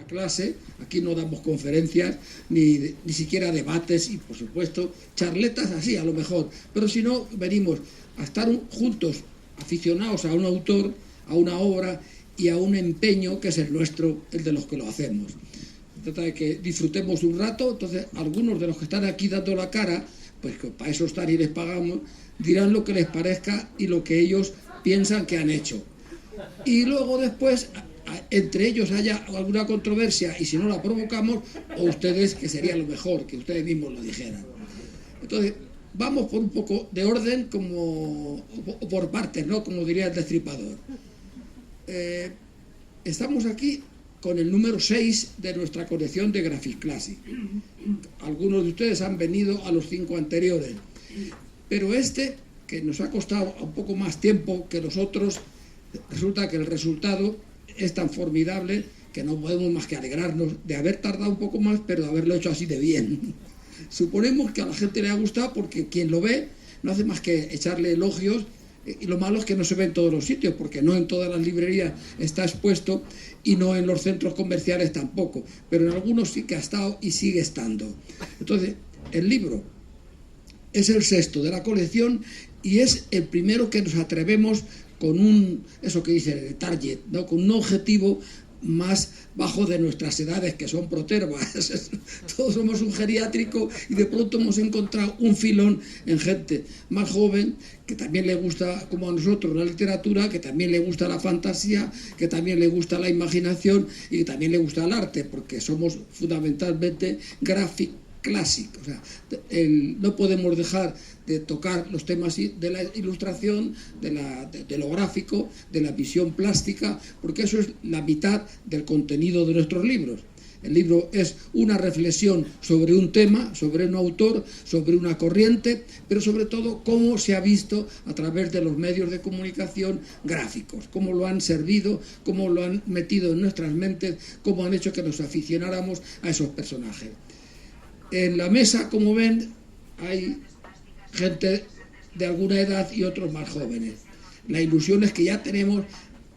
clase. Aquí no damos conferencias, ni siquiera debates y, por supuesto, charletas así, a lo mejor. Pero si no, venimos a estar juntos, aficionados a un autor, a una obra y a un empeño que es el nuestro, el de los que lo hacemos. Se trata de que disfrutemos un rato. Entonces, algunos de los que están aquí dando la cara, pues que para eso están y les pagamos, dirán lo que les parezca y lo que ellos piensan que han hecho. Y luego después, entre ellos haya alguna controversia, y si no la provocamos, o ustedes, que sería lo mejor, que ustedes mismos lo dijeran. Entonces, vamos por un poco de orden, o por partes, ¿no? Como diría el Destripador. Estamos aquí con el número 6 de nuestra colección de Graphic Classic. Algunos de ustedes han venido a los 5 anteriores, pero este, que nos ha costado un poco más tiempo que los otros, resulta que el resultado es tan formidable que no podemos más que alegrarnos de haber tardado un poco más, pero de haberlo hecho así de bien. Suponemos que a la gente le ha gustado, porque quien lo ve no hace más que echarle elogios, y lo malo es que no se ve en todos los sitios, porque no en todas las librerías está expuesto, y no en los centros comerciales tampoco, pero en algunos sí que ha estado y sigue estando. Entonces, el libro es el 6º de la colección y es el primero que nos atrevemos con eso que dice el target, ¿no? Con un objetivo más bajo de nuestras edades, que son protervas. Todos somos un geriátrico, y de pronto hemos encontrado un filón en gente más joven que también le gusta, como a nosotros, la literatura, que también le gusta la fantasía, que también le gusta la imaginación y que también le gusta el arte, porque somos fundamentalmente Graphic Classic. O sea, no podemos dejar de tocar los temas de la ilustración, de lo gráfico, de la visión plástica, porque eso es la mitad del contenido de nuestros libros. El libro es una reflexión sobre un tema, sobre un autor, sobre una corriente, pero sobre todo cómo se ha visto a través de los medios de comunicación gráficos, cómo lo han servido, cómo lo han metido en nuestras mentes, cómo han hecho que nos aficionáramos a esos personajes. En la mesa, como ven, hay gente de alguna edad y otros más jóvenes. La ilusión es que ya tenemos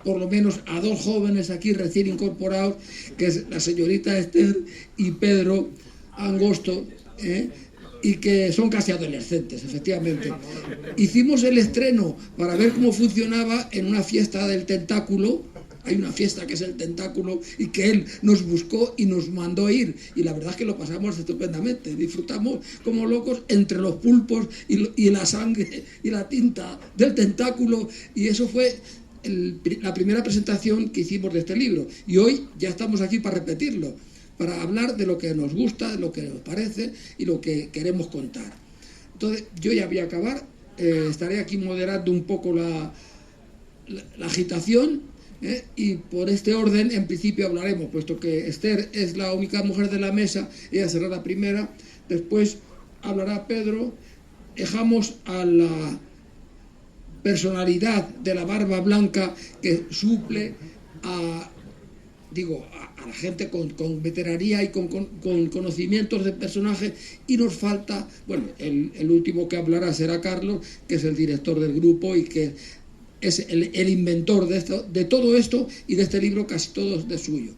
por lo menos a 2 jóvenes aquí recién incorporados, que es la señorita Esther y Pedro Angosto, y que son casi adolescentes, efectivamente. Hicimos el estreno para ver cómo funcionaba en una fiesta del Tentáculo. Hay una fiesta que es el Tentáculo, y que él nos buscó y nos mandó ir, y la verdad es que lo pasamos estupendamente. Disfrutamos como locos entre los pulpos y la sangre y la tinta del Tentáculo, y eso fue la primera presentación que hicimos de este libro, y hoy ya estamos aquí para repetirlo, para hablar de lo que nos gusta, de lo que nos parece y lo que queremos contar. Entonces, yo ya voy a acabar. Estaré aquí moderando un poco la agitación, y por este orden en principio hablaremos, puesto que Esther es la única mujer de la mesa, ella será la primera, después hablará Pedro. Dejamos a la personalidad de la barba blanca, que suple a la gente con veteranía y con conocimientos de personaje, y nos falta, bueno, el último que hablará será Carlos, que es el director del grupo y que es el inventor de todo esto, y de este libro casi todo es de suyo.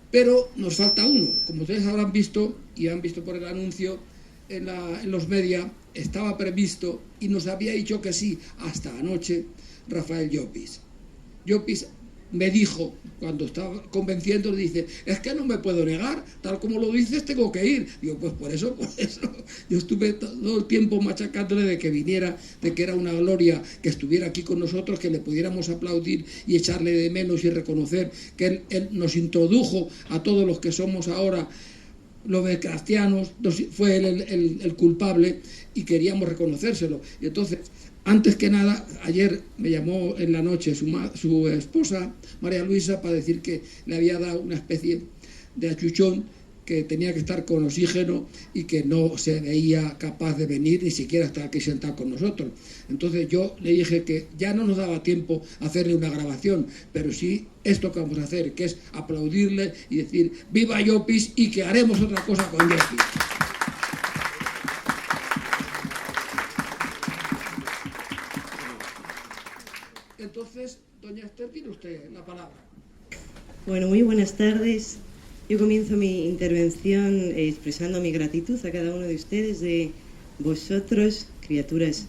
Pero nos falta uno, como ustedes habrán visto y han visto por el anuncio en los media, estaba previsto y nos había dicho que sí hasta anoche Rafael Llopis. Llopis me dijo, cuando estaba convenciendo, dice: es que no me puedo negar, tal como lo dices tengo que ir. Digo, pues por eso yo estuve todo el tiempo machacándole de que viniera, de que era una gloria que estuviera aquí con nosotros, que le pudiéramos aplaudir y echarle de menos y reconocer que él nos introdujo a todos los que somos ahora lovecraftianos, fue él el culpable, y queríamos reconocérselo. Y entonces, antes que nada, ayer me llamó en la noche su esposa, María Luisa, para decir que le había dado una especie de achuchón, que tenía que estar con oxígeno y que no se veía capaz de venir ni siquiera estar aquí sentado con nosotros. Entonces yo le dije que ya no nos daba tiempo a hacerle una grabación, pero sí esto que vamos a hacer, que es aplaudirle y decir ¡viva Llopis! Y que haremos otra cosa con Llopis. Entonces, doña Esther, tiene usted la palabra. Bueno, muy buenas tardes. Yo comienzo mi intervención expresando mi gratitud a cada uno de ustedes, de vosotros, criaturas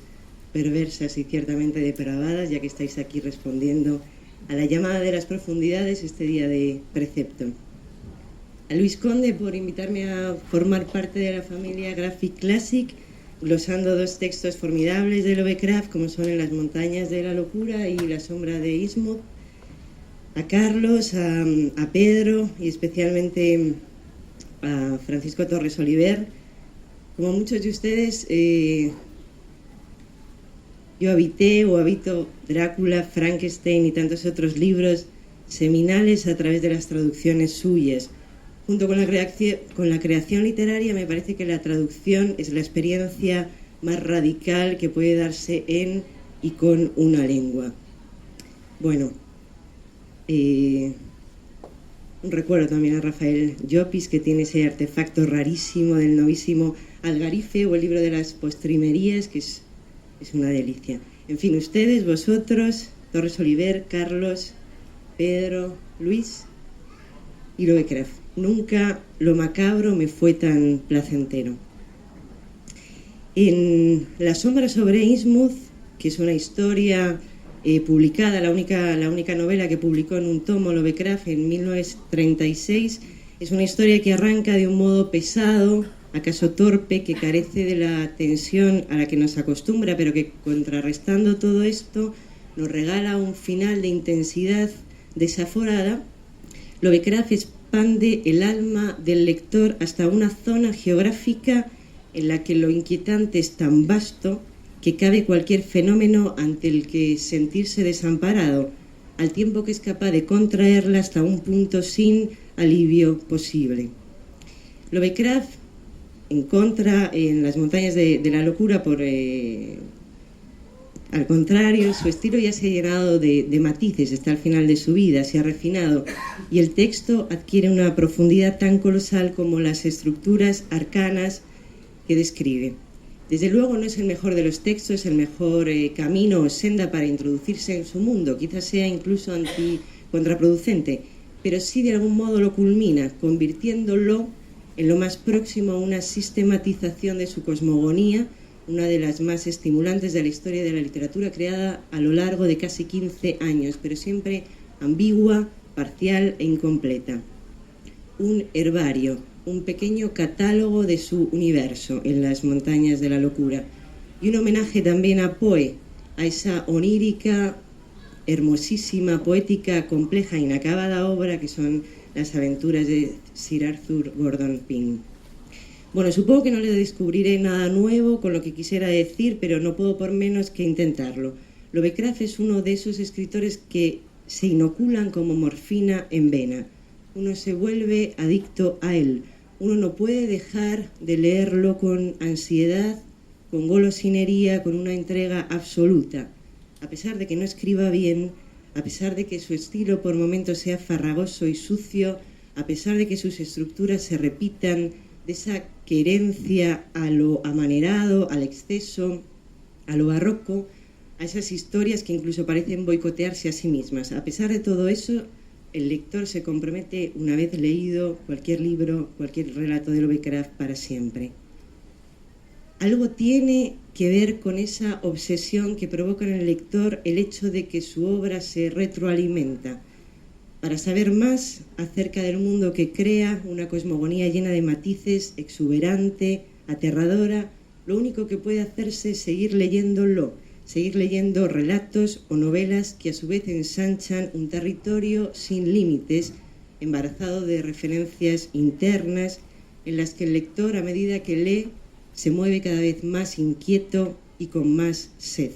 perversas y ciertamente depravadas, ya que estáis aquí respondiendo a la llamada de las profundidades este día de precepto. A Luis Conde por invitarme a formar parte de la familia Graphic Classic, glosando dos textos formidables de Lovecraft, como son En las montañas de la locura y La sombra de Innsmouth. A Carlos, a Pedro y especialmente a Francisco Torres Oliver. Como muchos de ustedes, yo habito Drácula, Frankenstein y tantos otros libros seminales a través de las traducciones suyas. Junto con la creación literaria, me parece que la traducción es la experiencia más radical que puede darse en y con una lengua. Bueno, un recuerdo también a Rafael Llopis, que tiene ese artefacto rarísimo del novísimo Algarife, o el libro de las postrimerías, que es una delicia. En fin, ustedes, vosotros, Torres Oliver, Carlos, Pedro, Luis y Lovecraft. Nunca lo macabro me fue tan placentero. En La sombra sobre Innsmouth, que es una historia publicada, la única novela que publicó en un tomo Lovecraft en 1936, es una historia que arranca de un modo pesado, acaso torpe, que carece de la tensión a la que nos acostumbra, pero que, contrarrestando todo esto, nos regala un final de intensidad desaforada. Lovecraft expande el alma del lector hasta una zona geográfica en la que lo inquietante es tan vasto que cabe cualquier fenómeno ante el que sentirse desamparado, al tiempo que es capaz de contraerla hasta un punto sin alivio posible. Lovecraft encuentra en Las montañas de la locura, al contrario, su estilo ya se ha llenado de matices, está al final de su vida, se ha refinado, y el texto adquiere una profundidad tan colosal como las estructuras arcanas que describe. Desde luego no es el mejor de los textos, el mejor camino o senda para introducirse en su mundo, quizás sea incluso contraproducente, pero sí de algún modo lo culmina, convirtiéndolo en lo más próximo a una sistematización de su cosmogonía, una de las más estimulantes de la historia de la literatura, creada a lo largo de casi 15 años, pero siempre ambigua, parcial e incompleta. Un herbario, un pequeño catálogo de su universo en Las montañas de la locura, y un homenaje también a Poe, a esa onírica, hermosísima, poética, compleja, inacabada obra que son Las aventuras de Sir Arthur Gordon Pym. Bueno, supongo que no le descubriré nada nuevo con lo que quisiera decir, pero no puedo por menos que intentarlo. Lovecraft es uno de esos escritores que se inoculan como morfina en vena. Uno se vuelve adicto a él. Uno no puede dejar de leerlo con ansiedad, con golosinería, con una entrega absoluta. A pesar de que no escriba bien, a pesar de que su estilo por momentos sea farragoso y sucio, a pesar de que sus estructuras se repitan, de esa querencia a lo amanerado, al exceso, a lo barroco, a esas historias que incluso parecen boicotearse a sí mismas. A pesar de todo eso, el lector se compromete, una vez leído cualquier libro, cualquier relato de Lovecraft, para siempre. Algo tiene que ver con esa obsesión que provoca en el lector el hecho de que su obra se retroalimenta. Para saber más acerca del mundo que crea, una cosmogonía llena de matices, exuberante, aterradora, lo único que puede hacerse es seguir leyéndolo, seguir leyendo relatos o novelas que a su vez ensanchan un territorio sin límites, embarazado de referencias internas, en las que el lector, a medida que lee, se mueve cada vez más inquieto y con más sed.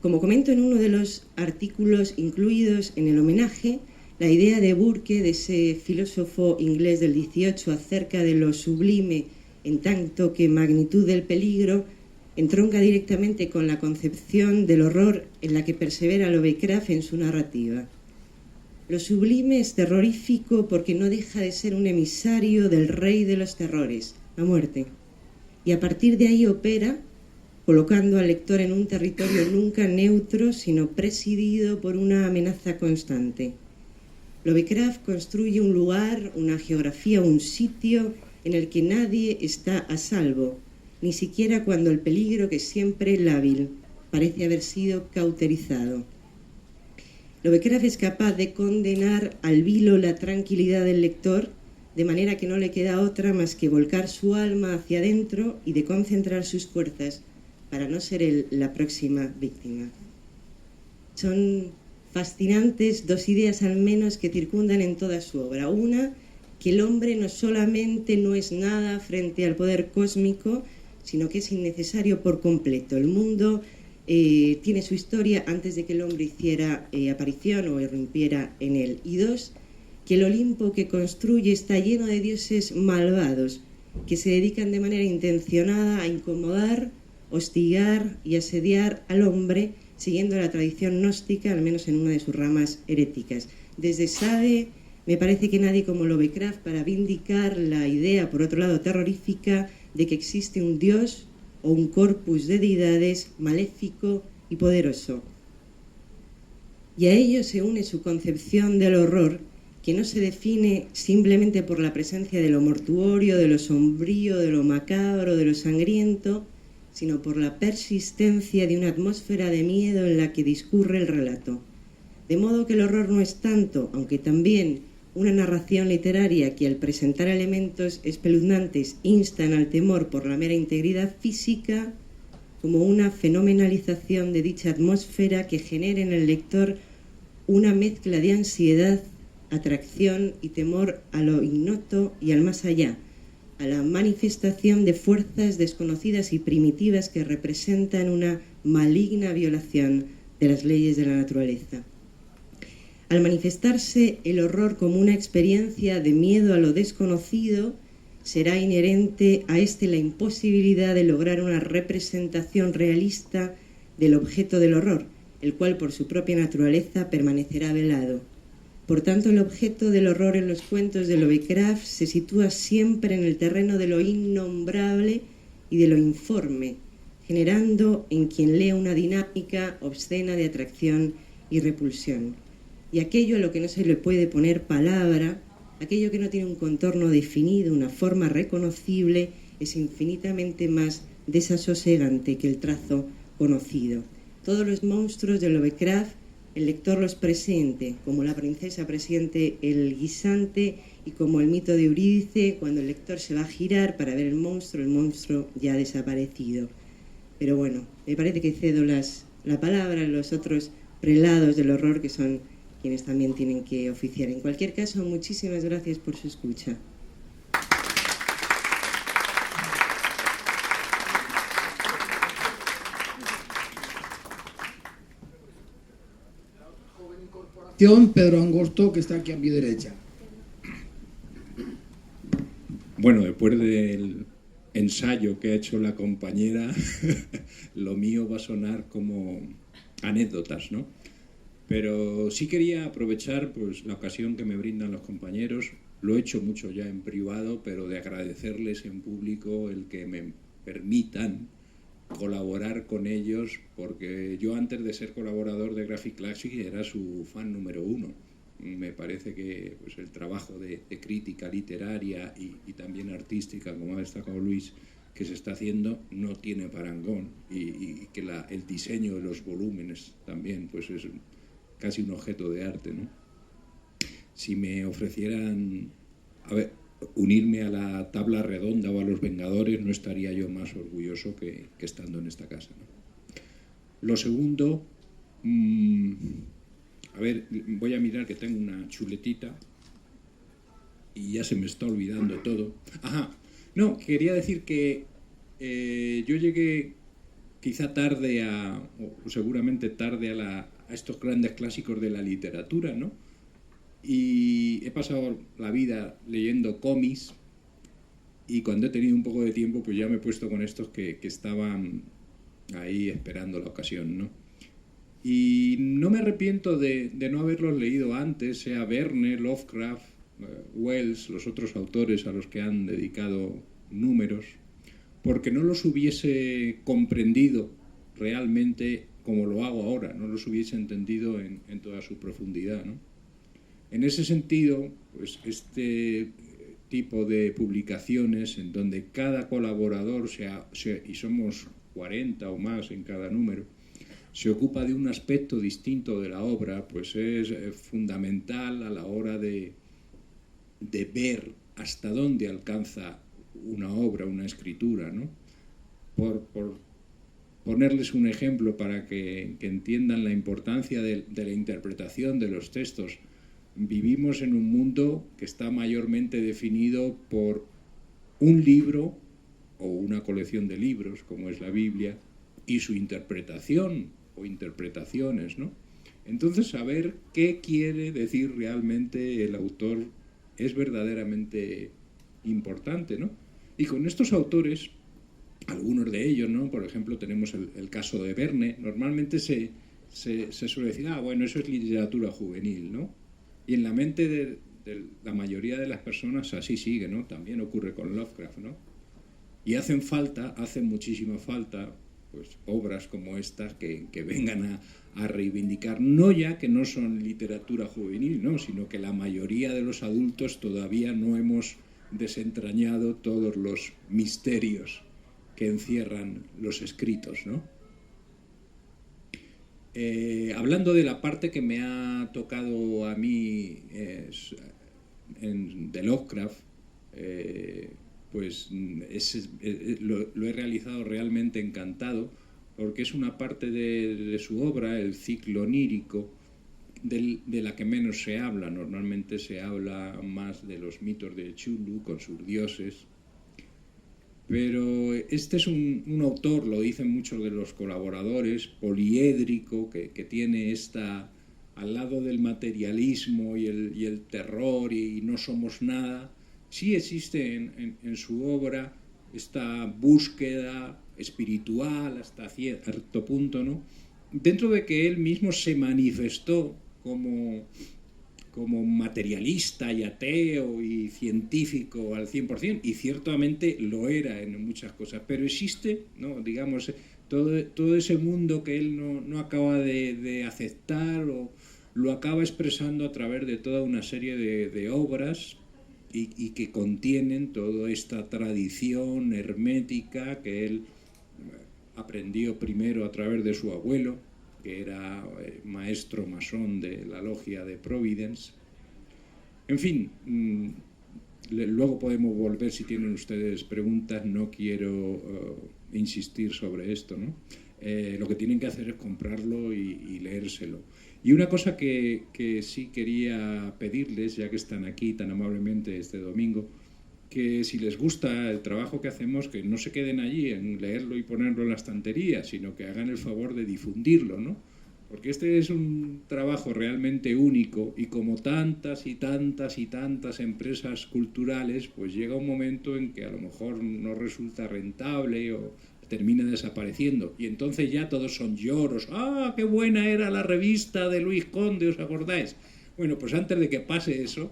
Como comento en uno de los artículos incluidos en el homenaje, la idea de Burke, de ese filósofo inglés del 18, acerca de lo sublime en tanto que magnitud del peligro, entronca directamente con la concepción del horror en la que persevera Lovecraft en su narrativa. Lo sublime es terrorífico porque no deja de ser un emisario del rey de los terrores, la muerte, y a partir de ahí opera, colocando al lector en un territorio nunca neutro, sino presidido por una amenaza constante. Lovecraft construye un lugar, una geografía, un sitio en el que nadie está a salvo, ni siquiera cuando el peligro, que es siempre lábil, parece haber sido cauterizado. Lovecraft es capaz de condenar al vilo la tranquilidad del lector, de manera que no le queda otra más que volcar su alma hacia adentro y de concentrar sus fuerzas para no ser él la próxima víctima. Son fascinantes dos ideas al menos que circundan en toda su obra. Una, que el hombre no solamente no es nada frente al poder cósmico, sino que es innecesario por completo. El mundo tiene su historia antes de que el hombre hiciera aparición o irrumpiera en él. Y dos, que el Olimpo que construye está lleno de dioses malvados que se dedican de manera intencionada a incomodar, hostigar y asediar al hombre, siguiendo la tradición gnóstica, al menos en una de sus ramas heréticas. Desde Sade, me parece que nadie como Lovecraft para vindicar la idea, por otro lado terrorífica, de que existe un dios o un corpus de deidades maléfico y poderoso. Y a ello se une su concepción del horror, que no se define simplemente por la presencia de lo mortuorio, de lo sombrío, de lo macabro, de lo sangriento, sino por la persistencia de una atmósfera de miedo en la que discurre el relato. De modo que el horror no es tanto, aunque también, una narración literaria que al presentar elementos espeluznantes instan al temor por la mera integridad física, como una fenomenalización de dicha atmósfera que genere en el lector una mezcla de ansiedad, atracción y temor a lo ignoto y al más allá, a la manifestación de fuerzas desconocidas y primitivas que representan una maligna violación de las leyes de la naturaleza. Al manifestarse el horror como una experiencia de miedo a lo desconocido, será inherente a este la imposibilidad de lograr una representación realista del objeto del horror, el cual por su propia naturaleza permanecerá velado. Por tanto, el objeto del horror en los cuentos de Lovecraft se sitúa siempre en el terreno de lo innombrable y de lo informe, generando en quien lee una dinámica obscena de atracción y repulsión. Y aquello a lo que no se le puede poner palabra, aquello que no tiene un contorno definido, una forma reconocible, es infinitamente más desasosegante que el trazo conocido. Todos los monstruos de Lovecraft, el lector los presiente, como la princesa presiente el guisante y como el mito de Eurídice, cuando el lector se va a girar para ver el monstruo ya ha desaparecido. Pero bueno, me parece que cedo la palabra a los otros prelados del horror, que son quienes también tienen que oficiar. En cualquier caso, muchísimas gracias por su escucha. Pedro Angosto, que está aquí a mi derecha. Bueno, después del ensayo que ha hecho la compañera, lo mío va a sonar como anécdotas, ¿no? Pero sí quería aprovechar pues la ocasión que me brindan los compañeros. Lo he hecho mucho ya en privado, pero de agradecerles en público el que me permitan colaborar con ellos, porque yo antes de ser colaborador de Graphic Classic era su fan número 1. Me parece que pues, el trabajo de crítica literaria y también artística, como ha destacado Luis, que se está haciendo, no tiene parangón, y que el diseño de los volúmenes también pues es casi un objeto de arte, ¿no? Si me ofrecieran unirme a la tabla redonda o a los Vengadores, no estaría yo más orgulloso que estando en esta casa, ¿no? Lo segundo, voy a mirar que tengo una chuletita y ya se me está olvidando todo. No, quería decir que yo llegué quizá tarde o seguramente tarde a estos grandes clásicos de la literatura, ¿no? Y he pasado la vida leyendo cómics, y cuando he tenido un poco de tiempo pues ya me he puesto con estos que estaban ahí esperando la ocasión, ¿no? Y no me arrepiento de no haberlos leído antes, sea Verne, Lovecraft, Wells, los otros autores a los que han dedicado números, porque no los hubiese comprendido realmente como lo hago ahora, no los hubiese entendido en toda su profundidad, ¿no? En ese sentido, pues este tipo de publicaciones en donde cada colaborador, y somos 40 o más en cada número, se ocupa de un aspecto distinto de la obra, pues es fundamental a la hora de ver hasta dónde alcanza una obra, una escritura, ¿no? Por ponerles un ejemplo para que entiendan la importancia de la interpretación de los textos. Vivimos en un mundo que está mayormente definido por un libro o una colección de libros, como es la Biblia, y su interpretación o interpretaciones, ¿no? Entonces, saber qué quiere decir realmente el autor es verdaderamente importante, ¿no? Y con estos autores, algunos de ellos, ¿no? Por ejemplo, tenemos el caso de Verne. Normalmente se suele decir, bueno, eso es literatura juvenil, ¿no? Y en la mente de la mayoría de las personas así sigue, ¿no? También ocurre con Lovecraft, ¿no? Y hacen muchísima falta, pues, obras como estas que vengan a reivindicar, no ya que no son literatura juvenil, ¿no? Sino que la mayoría de los adultos todavía no hemos desentrañado todos los misterios que encierran los escritos, ¿no? Hablando de la parte que me ha tocado a mí de Lovecraft, pues lo he realizado realmente encantado, porque es una parte de su obra, el ciclo onírico, de la que menos se habla. Normalmente se habla más de los mitos de Cthulhu con sus dioses, pero este es un autor, lo dicen muchos de los colaboradores, poliédrico, que tiene al lado del materialismo y el terror y no somos nada, sí existe en su obra esta búsqueda espiritual hasta cierto punto, ¿no? Dentro de que él mismo se manifestó como materialista y ateo y científico al 100%, y ciertamente lo era en muchas cosas, pero existe, ¿no? Digamos, todo ese mundo que él no acaba de aceptar, o lo acaba expresando a través de toda una serie de obras y que contienen toda esta tradición hermética que él aprendió primero a través de su abuelo, que era maestro masón de la logia de Providence. En fin, luego podemos volver si tienen ustedes preguntas, no quiero insistir sobre esto, ¿no? Lo que tienen que hacer es comprarlo y leérselo. Y una cosa que sí quería pedirles, ya que están aquí tan amablemente este domingo, que si les gusta el trabajo que hacemos, que no se queden allí en leerlo y ponerlo en la estantería, sino que hagan el favor de difundirlo, ¿no? Porque este es un trabajo realmente único, y como tantas y tantas y tantas empresas culturales, pues llega un momento en que a lo mejor no resulta rentable o termina desapareciendo, y entonces ya todos son lloros. ¡Ah, qué buena era la revista de Luis Conde! ¿Os acordáis? Bueno, pues antes de que pase eso,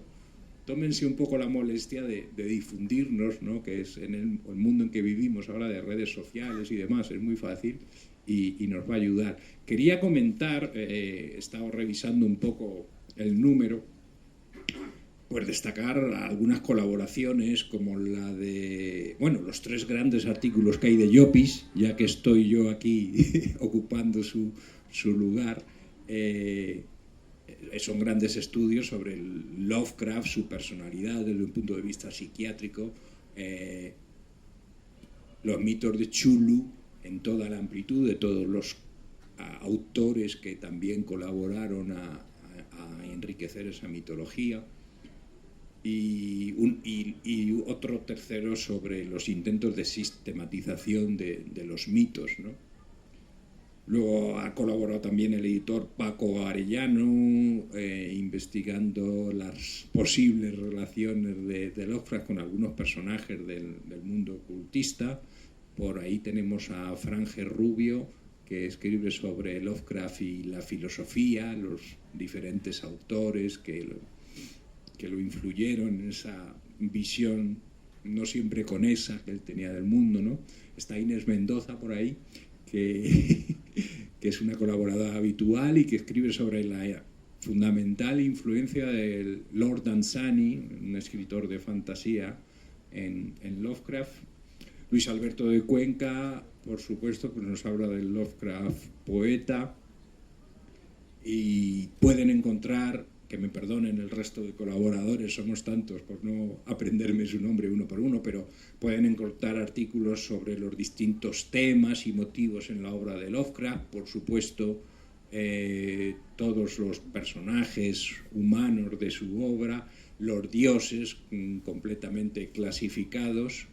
tómense un poco la molestia de difundirnos, ¿no? Que es en el mundo en que vivimos ahora, de redes sociales y demás, es muy fácil y nos va a ayudar. Quería comentar, he estado revisando un poco el número, pues destacar algunas colaboraciones como la de, bueno, los 3 grandes artículos que hay de Llopis, ya que estoy yo aquí ocupando su lugar. Son grandes estudios sobre el Lovecraft, su personalidad desde un punto de vista psiquiátrico, los mitos de Cthulhu en toda la amplitud de todos los autores que también colaboraron a enriquecer esa mitología, y otro tercero sobre los intentos de sistematización de los mitos, ¿no? Luego ha colaborado también el editor Paco Arellano, investigando las posibles relaciones de Lovecraft con algunos personajes del mundo ocultista. Por ahí tenemos a Franje Rubio, que escribe sobre Lovecraft y la filosofía, los diferentes autores que lo influyeron en esa visión, no siempre con esa que él tenía del mundo, ¿no? Está Inés Mendoza por ahí, que es una colaboradora habitual y que escribe sobre fundamental influencia de Lord Dunsany, un escritor de fantasía, en Lovecraft. Luis Alberto de Cuenca, por supuesto, pues nos habla del Lovecraft poeta, y pueden encontrar, que me perdonen el resto de colaboradores, somos tantos por no aprenderme su nombre uno por uno, pero pueden encontrar artículos sobre los distintos temas y motivos en la obra de Lovecraft, por supuesto, todos los personajes humanos de su obra, los dioses completamente clasificados,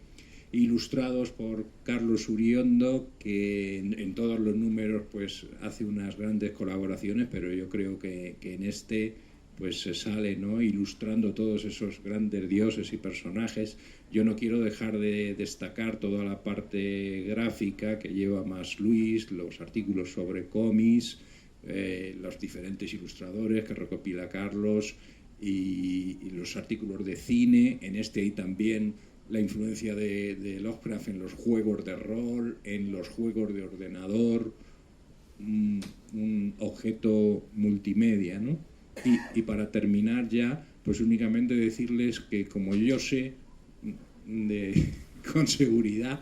ilustrados por Carlos Uriondo, que en todos los números pues hace unas grandes colaboraciones, pero yo creo que en este pues se sale, ¿no?, ilustrando todos esos grandes dioses y personajes. Yo no quiero dejar de destacar toda la parte gráfica que lleva más Luis, los artículos sobre cómics, los diferentes ilustradores que recopila Carlos, y los artículos de cine. En este hay también la influencia de Lovecraft en los juegos de rol, en los juegos de ordenador, un objeto multimedia, ¿no? Y para terminar ya, pues únicamente decirles que, como yo sé con seguridad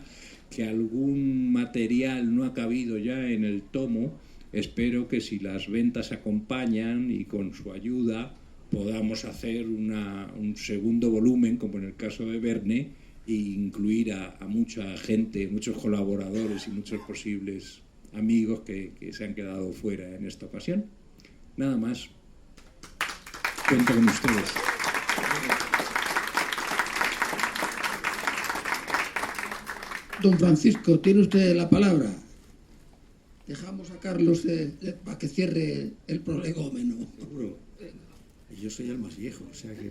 que algún material no ha cabido ya en el tomo, espero que si las ventas acompañan y con su ayuda podamos hacer un segundo volumen, como en el caso de Verne, e incluir a mucha gente, muchos colaboradores y muchos posibles amigos que se han quedado fuera en esta ocasión. Nada más. Cuento con ustedes. Don Francisco, tiene usted la palabra. Dejamos a Carlos para que cierre el prolegómeno. Seguro. Yo soy el más viejo, o sea que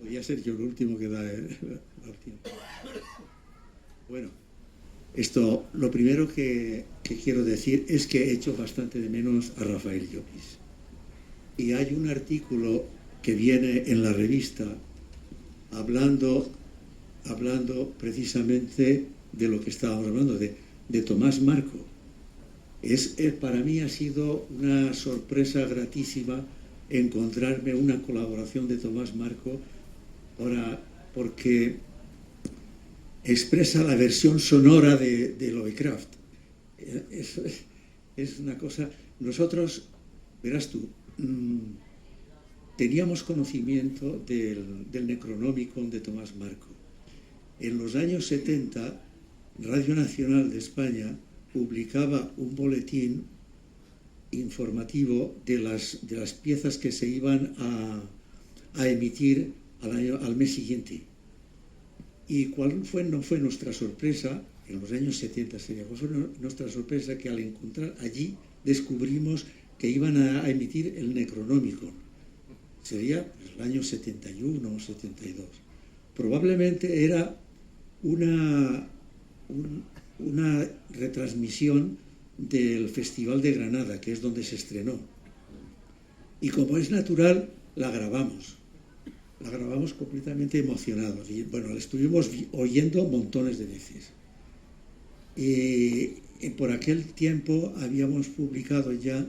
podía ser yo el último que da el tiempo. Bueno, lo primero que quiero decir es que he hecho bastante de menos a Rafael Llopis. Y hay un artículo que viene en la revista hablando precisamente de lo que estábamos hablando, de Tomás Marco. Para mí ha sido una sorpresa gratísima encontrarme una colaboración de Tomás Marco porque expresa la versión sonora de Lovecraft. Es una cosa... Nosotros, verás tú, teníamos conocimiento del Necronomicon de Tomás Marco. En los años 70, Radio Nacional de España publicaba un boletín informativo de las piezas que se iban a emitir al mes siguiente. ¿Y cuál no fue nuestra sorpresa? En los años 70 sería, ¿cuál fue nuestra sorpresa? Que al encontrar allí descubrimos que iban a emitir el Necronomicon. Sería el año 71 o 72. Probablemente era una retransmisión del Festival de Granada, que es donde se estrenó. Y como es natural, la grabamos completamente emocionados. Y bueno, la estuvimos oyendo montones de veces. Y por aquel tiempo habíamos publicado ya,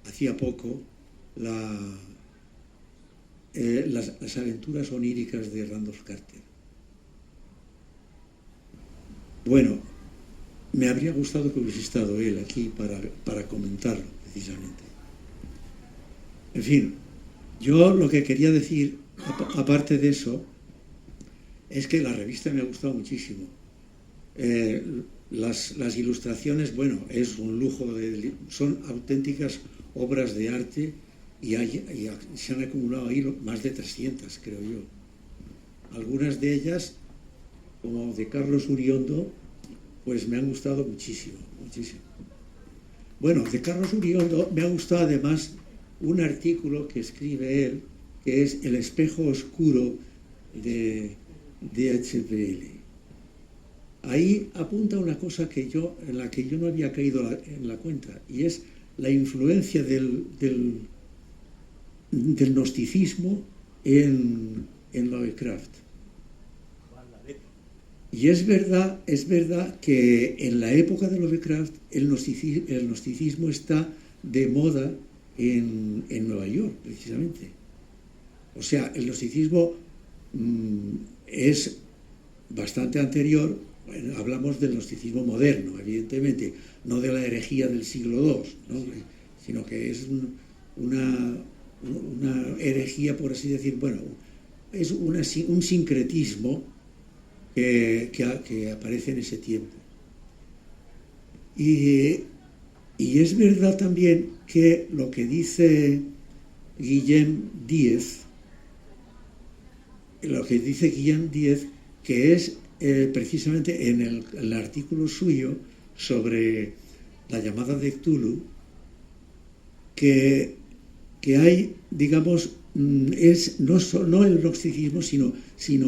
hacía poco, las aventuras oníricas de Randolph Carter. Bueno, me habría gustado que hubiese estado él aquí para comentarlo, precisamente. En fin, yo lo que quería decir, aparte de eso, es que la revista me ha gustado muchísimo. Las ilustraciones, bueno, es un lujo, son auténticas obras de arte y se han acumulado ahí más de 300, creo yo. Algunas de ellas, como de Carlos Uriondo, pues me han gustado muchísimo, muchísimo. Bueno, de Carlos Uriondo me ha gustado además un artículo que escribe él, que es El espejo oscuro de HPL. Ahí apunta una cosa en la que yo no había caído en la cuenta, y es la influencia del gnosticismo en Lovecraft. Y es verdad que en la época de Lovecraft el gnosticismo está de moda en Nueva York, precisamente. O sea, el gnosticismo es bastante anterior. Bueno, hablamos del gnosticismo moderno, evidentemente, no de la herejía del siglo II, ¿no? Sino que es una herejía, por así decir, bueno, es un sincretismo que aparece en ese tiempo. Y es verdad también que lo que dice Guillem Díez, que es precisamente en el artículo suyo sobre la llamada de Cthulhu, que hay, digamos, es no el gnosticismo, sino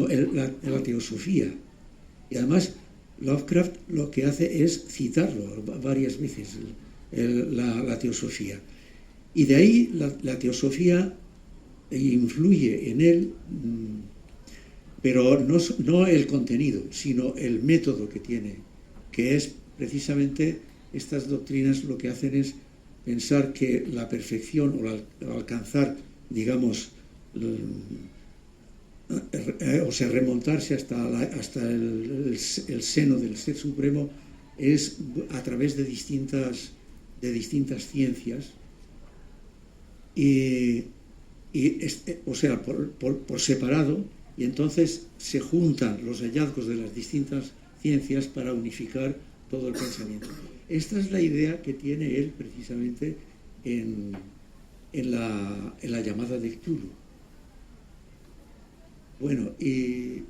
la teosofía. Y además Lovecraft lo que hace es citarlo varias veces, la teosofía. Y de ahí la teosofía influye en él, pero no el contenido, sino el método que tiene, que es precisamente estas doctrinas lo que hacen es pensar que la perfección o alcanzar, digamos, o sea, remontarse hasta el seno del Ser Supremo es a través de distintas ciencias o sea, por separado, y entonces se juntan los hallazgos de las distintas ciencias para unificar todo el pensamiento. Esta es la idea que tiene él precisamente en la llamada de Cthulhu. Bueno, y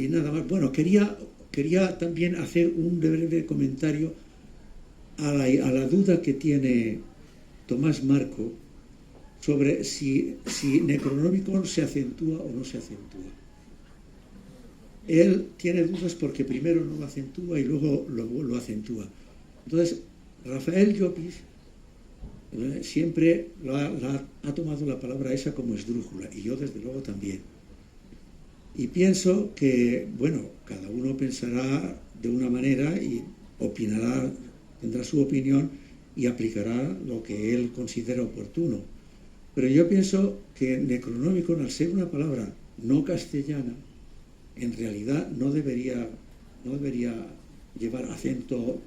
nada más. Bueno, quería también hacer un breve comentario a la duda que tiene Tomás Marco sobre si Necronomicon se acentúa o no se acentúa. Él tiene dudas porque primero no lo acentúa y luego lo acentúa. Entonces, Rafael Llopis siempre ha tomado la palabra esa como esdrújula, y yo desde luego también. Y pienso que, bueno, cada uno pensará de una manera y opinará, tendrá su opinión y aplicará lo que él considera oportuno. Pero yo pienso que Necronomicon, al ser una palabra no castellana, en realidad no debería llevar acento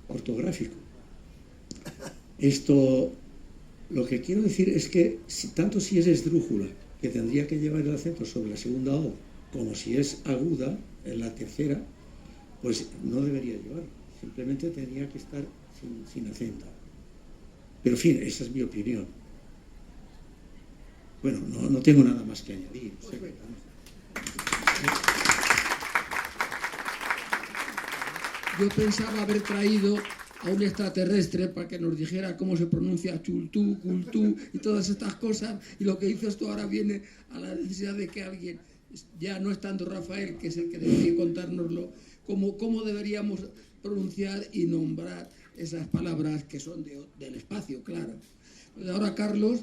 ortográfico. Esto, lo que quiero decir es que tanto si es esdrújula, que tendría que llevar el acento sobre la segunda O, como si es aguda en la tercera, pues no debería llevar. Simplemente tendría que estar sin acento. Pero en fin, esa es mi opinión. Bueno, no tengo nada más que añadir. Yo pensaba haber traído a un extraterrestre para que nos dijera cómo se pronuncia chultú, cultú y todas estas cosas, y lo que hizo esto ahora viene a la necesidad de que alguien, ya no estando Rafael, que es el que debería contárnoslo, cómo deberíamos pronunciar y nombrar esas palabras que son del espacio, claro. Pues ahora Carlos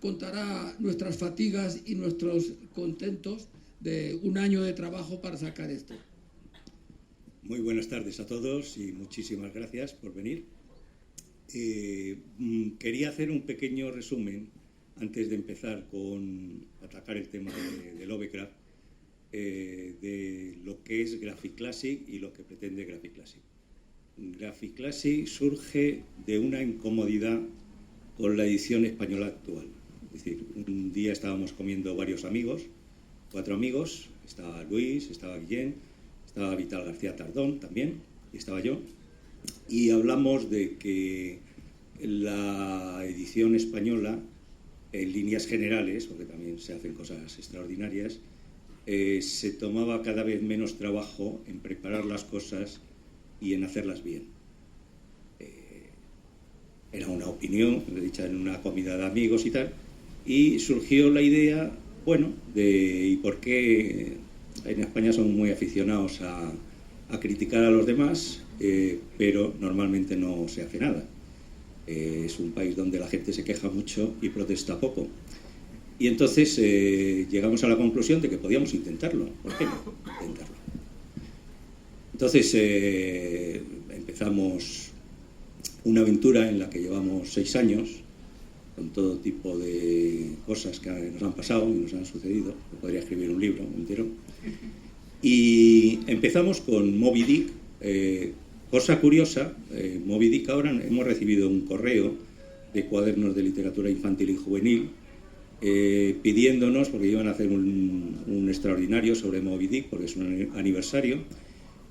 contará nuestras fatigas y nuestros contentos de un año de trabajo para sacar esto. Muy buenas tardes a todos y muchísimas gracias por venir. Quería hacer un pequeño resumen antes de empezar con atacar el tema de Lovecraft, de lo que es Graphic Classic y lo que pretende Graphic Classic. Graphic Classic surge de una incomodidad con la edición española actual. Es decir, un día estábamos comiendo varios amigos, 4 amigos, estaba Luis, estaba Guillén, estaba Vital García Tardón también, y estaba yo, y hablamos de que la edición española, en líneas generales, porque también se hacen cosas extraordinarias, se tomaba cada vez menos trabajo en preparar las cosas y en hacerlas bien. Era una opinión, dicha en una comida de amigos y tal, y surgió la idea, bueno, ¿y por qué en España son muy aficionados a criticar a los demás, pero normalmente no se hace nada? Es un país donde la gente se queja mucho y protesta poco. Y entonces llegamos a la conclusión de que podíamos intentarlo. ¿Por qué no intentarlo? Entonces empezamos una aventura en la que llevamos 6 años, con todo tipo de cosas que nos han pasado y nos han sucedido. Podría escribir un libro entero. Y empezamos con Moby Dick. Cosa curiosa, Moby Dick, ahora hemos recibido un correo de Cuadernos de Literatura Infantil y Juvenil pidiéndonos, porque iban a hacer un extraordinario sobre Moby Dick, porque es un aniversario,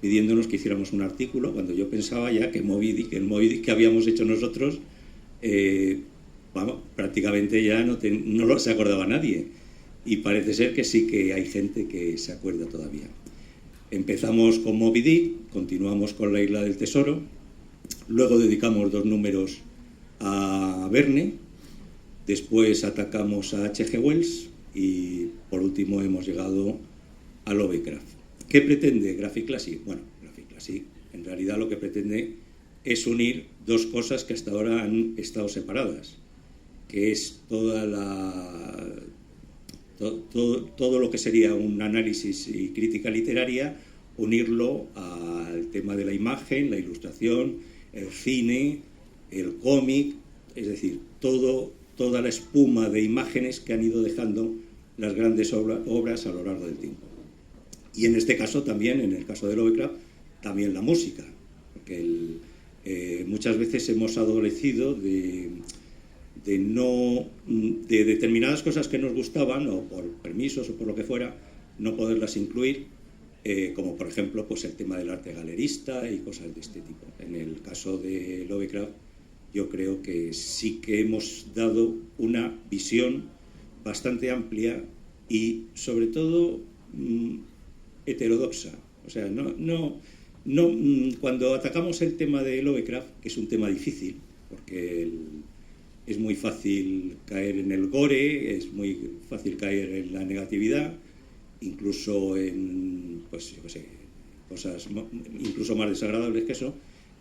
pidiéndonos que hiciéramos un artículo, cuando yo pensaba ya que el Moby Dick que habíamos hecho nosotros, prácticamente ya no se acordaba nadie. Y parece ser que sí que hay gente que se acuerda todavía. Empezamos con Moby Dick, continuamos con La Isla del Tesoro, luego dedicamos 2 números a Verne, después atacamos a H.G. Wells y por último hemos llegado a Lovecraft. ¿Qué pretende Graphic Classic? Bueno, Graphic Classic en realidad lo que pretende es unir 2 cosas que hasta ahora han estado separadas, que es todo lo que sería un análisis y crítica literaria, unirlo al tema de la imagen, la ilustración, el cine, el cómic, es decir, toda la espuma de imágenes que han ido dejando las grandes obras a lo largo del tiempo. Y en este caso también, en el caso de Lovecraft, también la música, porque muchas veces hemos adolecido de determinadas cosas que nos gustaban, o por permisos o por lo que fuera, no poderlas incluir, como por ejemplo pues el tema del arte galerista y cosas de este tipo. En el caso de Lovecraft, yo creo que sí que hemos dado una visión bastante amplia y sobre todo heterodoxa. O sea, cuando atacamos el tema de Lovecraft, que es un tema difícil, porque es muy fácil caer en el gore, es muy fácil caer en la negatividad, incluso en, pues yo qué sé, cosas incluso más desagradables que eso,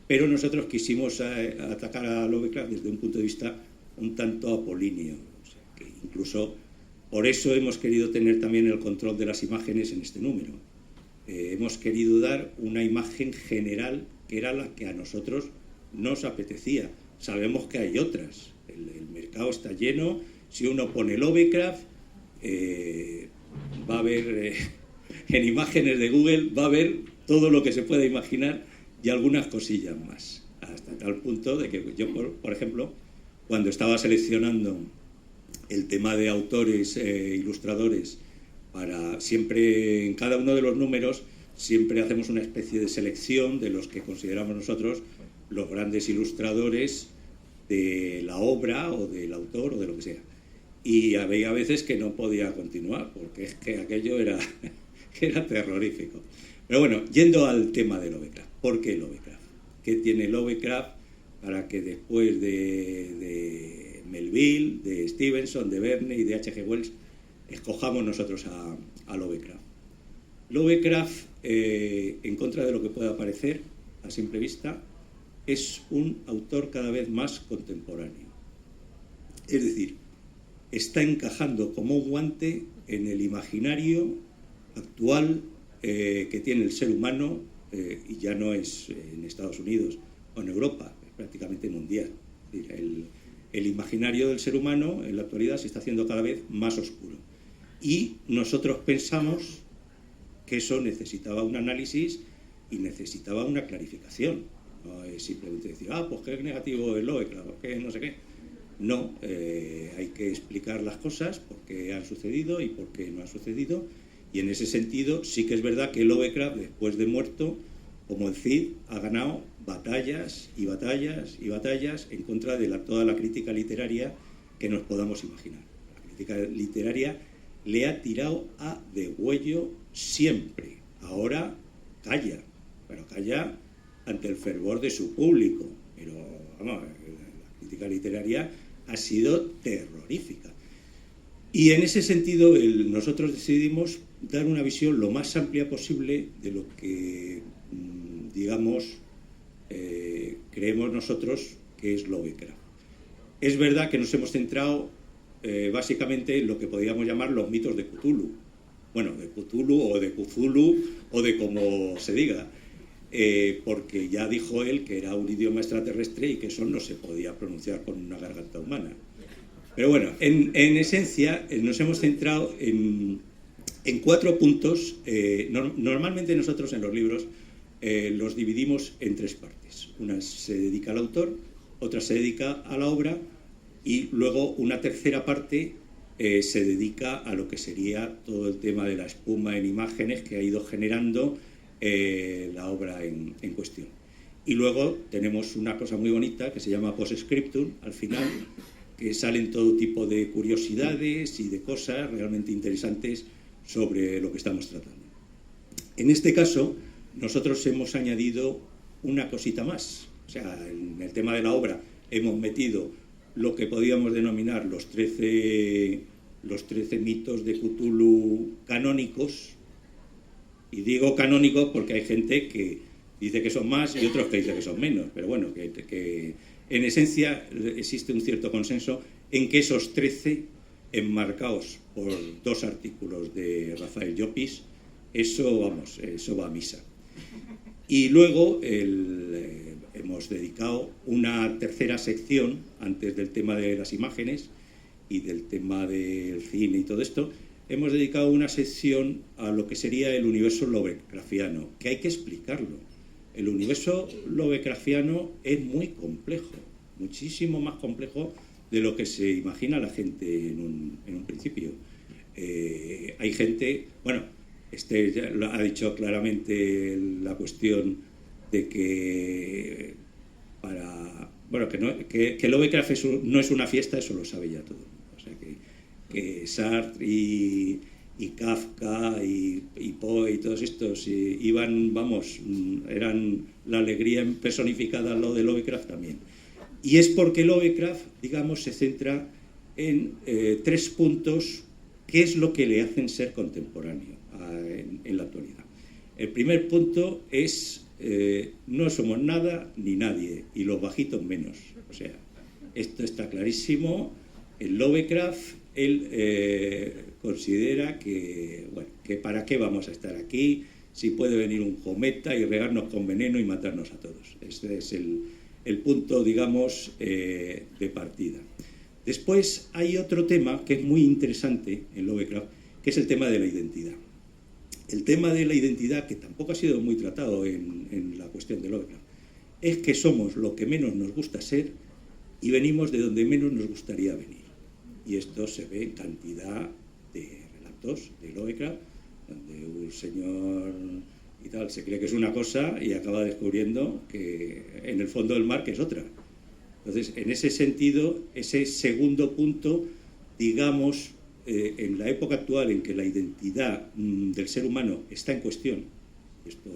pero nosotros quisimos atacar a Lovecraft desde un punto de vista un tanto apolíneo. O sea, que incluso por eso hemos querido tener también el control de las imágenes en este número. Hemos querido dar una imagen general que era la que a nosotros nos apetecía. Sabemos que hay otras. El mercado está lleno. Si uno pone Lovecraft, va a ver en imágenes de Google, va a ver todo lo que se pueda imaginar y algunas cosillas más. Hasta tal punto de que yo, por ejemplo, cuando estaba seleccionando el tema de autores, ilustradores, siempre en cada uno de los números, siempre hacemos una especie de selección de los que consideramos nosotros los grandes ilustradores de la obra o del autor o de lo que sea. Y había veces que no podía continuar, porque es que aquello era terrorífico. Pero bueno, yendo al tema de Lovecraft. ¿Por qué Lovecraft? ¿Qué tiene Lovecraft para que después de Melville, de Stevenson, de Verne y de H.G. Wells escojamos nosotros a Lovecraft? Lovecraft, en contra de lo que pueda parecer a simple vista, es un autor cada vez más contemporáneo. Es decir, está encajando como un guante en el imaginario actual que tiene el ser humano, y ya no es en Estados Unidos o en Europa, es prácticamente mundial. Es decir, el imaginario del ser humano en la actualidad se está haciendo cada vez más oscuro. Y nosotros pensamos que eso necesitaba un análisis y necesitaba una clarificación. No es simplemente decir, pues qué negativo es Lovecraft, qué no sé qué. No, hay que explicar las cosas, por qué han sucedido y por qué no han sucedido. Y en ese sentido sí que es verdad que Lovecraft, después de muerto, como el Cid, ha ganado batallas y batallas y batallas en contra de toda la crítica literaria que nos podamos imaginar. La crítica literaria le ha tirado a degüello siempre. Ahora calla, pero calla ante el fervor de su público. Pero vamos, la crítica literaria ha sido terrorífica. Y en ese sentido nosotros decidimos dar una visión lo más amplia posible de lo que, digamos, creemos nosotros que es Lovecraft. Es verdad que nos hemos centrado básicamente en lo que podríamos llamar los mitos de Cthulhu. Bueno, de Cthulhu o de Cthulhu o de como se diga. porque ya dijo él que era un idioma extraterrestre y que eso no se podía pronunciar con una garganta humana. Pero bueno, en esencia nos hemos centrado en 4 puntos. Normalmente nosotros en los libros los dividimos en 3 partes. Una se dedica al autor, otra se dedica a la obra y luego una tercera parte se dedica a lo que sería todo el tema de la espuma en imágenes que ha ido generando la obra en cuestión. Y luego tenemos una cosa muy bonita que se llama post-scriptum, al final, que salen todo tipo de curiosidades y de cosas realmente interesantes sobre lo que estamos tratando. En este caso, nosotros hemos añadido una cosita más. O sea, en el tema de la obra hemos metido lo que podíamos denominar los 13 mitos de Cthulhu canónicos. Y digo canónicos porque hay gente que dice que son más y otros que dicen que son menos. Pero bueno, que en esencia existe un cierto consenso en que esos 13, enmarcados por 2 artículos de Rafael Llopis, eso va a misa. Y luego hemos dedicado una tercera sección, antes del tema de las imágenes y del tema del cine y todo esto, hemos dedicado una sección a lo que sería el universo lovecraftiano, que hay que explicarlo. El universo lovecraftiano es muy complejo, muchísimo más complejo de lo que se imagina la gente en un principio. Hay gente, bueno, ya lo ha dicho claramente la cuestión de que que Lovecraft no es una fiesta, eso lo sabe ya todo. O sea que Sartre y Kafka y Poe y todos estos eran la alegría personificada al lado de Lovecraft también. Y es porque Lovecraft, digamos, se centra en 3 puntos que es lo que le hacen ser contemporáneo en la actualidad. El primer punto es no somos nada ni nadie, y los bajitos menos. O sea, esto está clarísimo. En Lovecraft, él considera que para qué vamos a estar aquí si puede venir un cometa y regarnos con veneno y matarnos a todos. Este es el punto, digamos, de partida. Después hay otro tema que es muy interesante en Lovecraft, que es el tema de la identidad. El tema de la identidad, que tampoco ha sido muy tratado en la cuestión de Lovecraft, es que somos lo que menos nos gusta ser y venimos de donde menos nos gustaría venir. Y esto se ve en cantidad de relatos de Lovecraft, donde un señor y tal se cree que es una cosa y acaba descubriendo que en el fondo del mar que es otra. Entonces, en ese sentido, ese segundo punto, digamos, en la época actual en que la identidad del ser humano está en cuestión, esto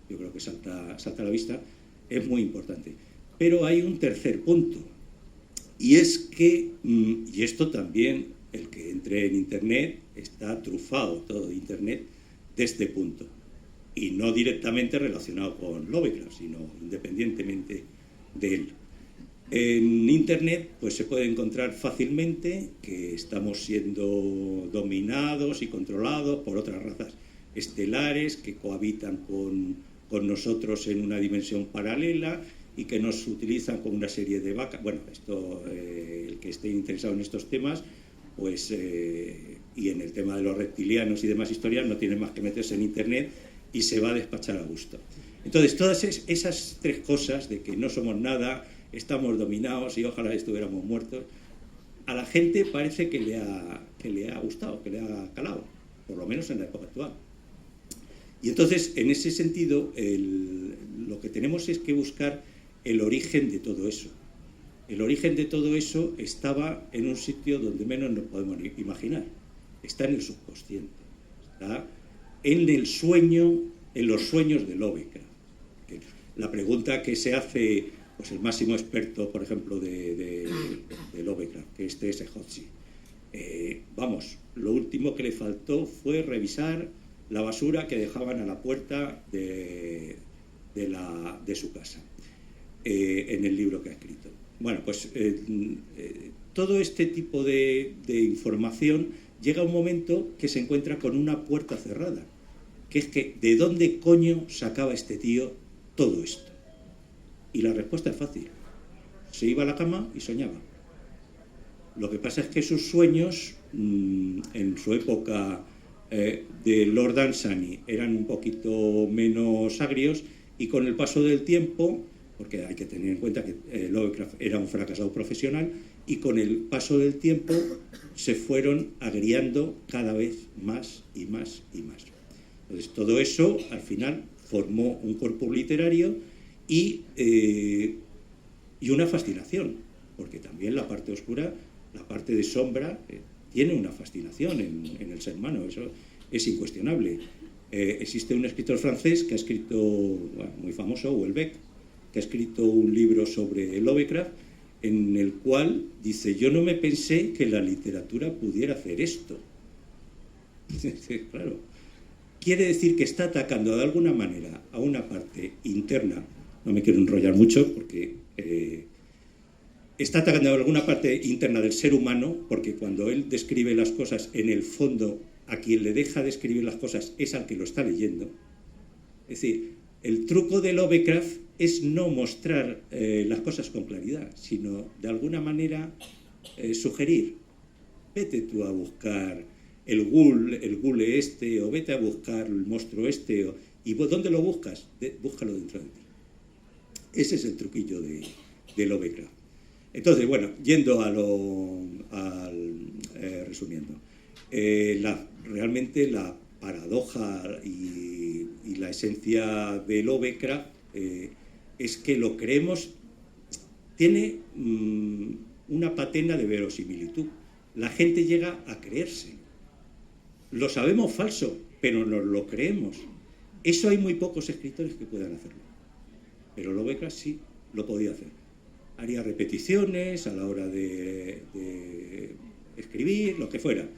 yo creo que salta a la vista, es muy importante. Pero hay un tercer punto, y es que, y esto también, el que entre en Internet, está trufado todo de Internet de este punto, y no directamente relacionado con Lovecraft, sino independientemente de él. En Internet pues se puede encontrar fácilmente que estamos siendo dominados y controlados por otras razas estelares que cohabitan con nosotros en una dimensión paralela y que nos utilizan como una serie de vacas. Bueno, esto, el que esté interesado en estos temas, pues, y en el tema de los reptilianos y demás historias, no tiene más que meterse en Internet y se va a despachar a gusto. Entonces, todas esas 3 cosas de que no somos nada, estamos dominados y ojalá estuviéramos muertos, a la gente parece que le ha gustado, que le ha calado, por lo menos en la época actual. Y entonces, en ese sentido, lo que tenemos es que buscar el origen de todo eso. El origen de todo eso estaba en un sitio donde menos nos podemos imaginar. Está en el subconsciente, está en el sueño, en los sueños de Lovecraft. La pregunta que se hace, pues el máximo experto, por ejemplo, de Lovecraft, que es T.S. Hodgson, lo último que le faltó fue revisar la basura que dejaban a la puerta de su casa, en el libro que ha escrito. Bueno, pues todo este tipo de información llega a un momento que se encuentra con una puerta cerrada. que es que ¿de dónde coño sacaba este tío todo esto? Y la respuesta es fácil. Se iba a la cama y soñaba. Lo que pasa es que sus sueños, en su época de Lord Dunsany, eran un poquito menos agrios, y con el paso del tiempo, porque hay que tener en cuenta que Lovecraft era un fracasado profesional, y con el paso del tiempo se fueron agriando cada vez más y más y más. Entonces, todo eso, al final, formó un corpus literario y una fascinación, porque también la parte oscura, la parte de sombra, tiene una fascinación en el ser humano, eso es incuestionable. Existe un escritor francés que ha escrito, bueno, muy famoso, Houellebecq, que ha escrito un libro sobre Lovecraft, en el cual dice: yo no me pensé que la literatura pudiera hacer esto. Claro, quiere decir que está atacando de alguna manera a una parte interna, no me quiero enrollar mucho porque está atacando a alguna parte interna del ser humano, porque cuando él describe las cosas, en el fondo, a quien le deja de escribir las cosas es al que lo está leyendo. Es decir, el truco de Lovecraft es no mostrar las cosas con claridad, sino de alguna manera sugerir: vete tú a buscar el ghoul este, o vete a buscar el monstruo este, ¿y dónde lo buscas? Búscalo dentro de ti. Ese es el truquillo de Lovecraft. Entonces, bueno, yendo resumiendo, realmente la paradoja y la esencia de Lovecraft es que lo creemos, tiene una patena de verosimilitud. La gente llega a creerse. Lo sabemos falso, pero nos lo creemos. Eso hay muy pocos escritores que puedan hacerlo. Pero Lovecraft sí lo podía hacer. Haría repeticiones a la hora de escribir, lo que fuera.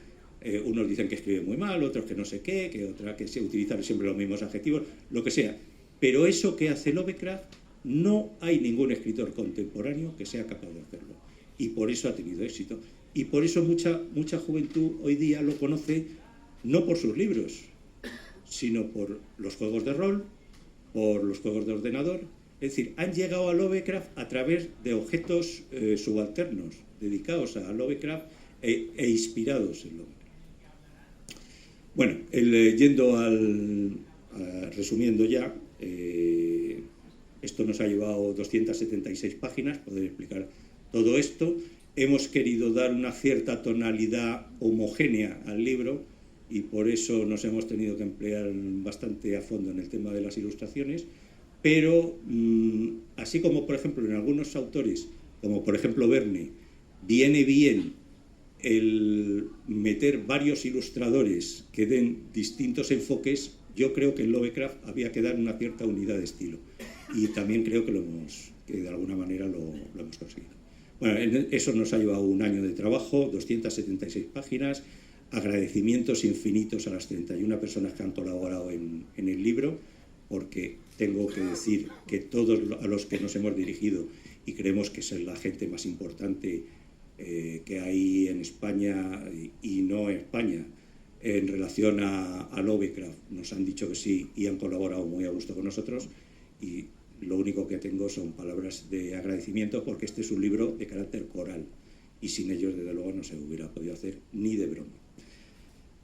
Unos dicen que escribe muy mal, otros que no sé qué, que se utilizan siempre los mismos adjetivos, lo que sea. Pero eso que hace Lovecraft, no hay ningún escritor contemporáneo que sea capaz de hacerlo. Y por eso ha tenido éxito. Y por eso mucha juventud hoy día lo conoce, no por sus libros, sino por los juegos de rol, por los juegos de ordenador. Es decir, han llegado a Lovecraft a través de objetos subalternos, dedicados a Lovecraft e inspirados en Lovecraft. Bueno, resumiendo ya, esto nos ha llevado 276 páginas, poder explicar todo esto. Hemos querido dar una cierta tonalidad homogénea al libro y por eso nos hemos tenido que emplear bastante a fondo en el tema de las ilustraciones, pero así como, por ejemplo, en algunos autores, como por ejemplo Verne, viene bien el meter varios ilustradores que den distintos enfoques, yo creo que en Lovecraft había que dar una cierta unidad de estilo. Y también creo que de alguna manera lo hemos conseguido. Bueno, eso nos ha llevado un año de trabajo, 276 páginas, agradecimientos infinitos a las 31 personas que han colaborado en el libro, porque tengo que decir que todos a los que nos hemos dirigido, y creemos que es la gente más importante que hay en España y no en España, en relación a Lovecraft, nos han dicho que sí y han colaborado muy a gusto con nosotros, y lo único que tengo son palabras de agradecimiento, porque este es un libro de carácter coral y sin ellos desde luego no se hubiera podido hacer ni de broma.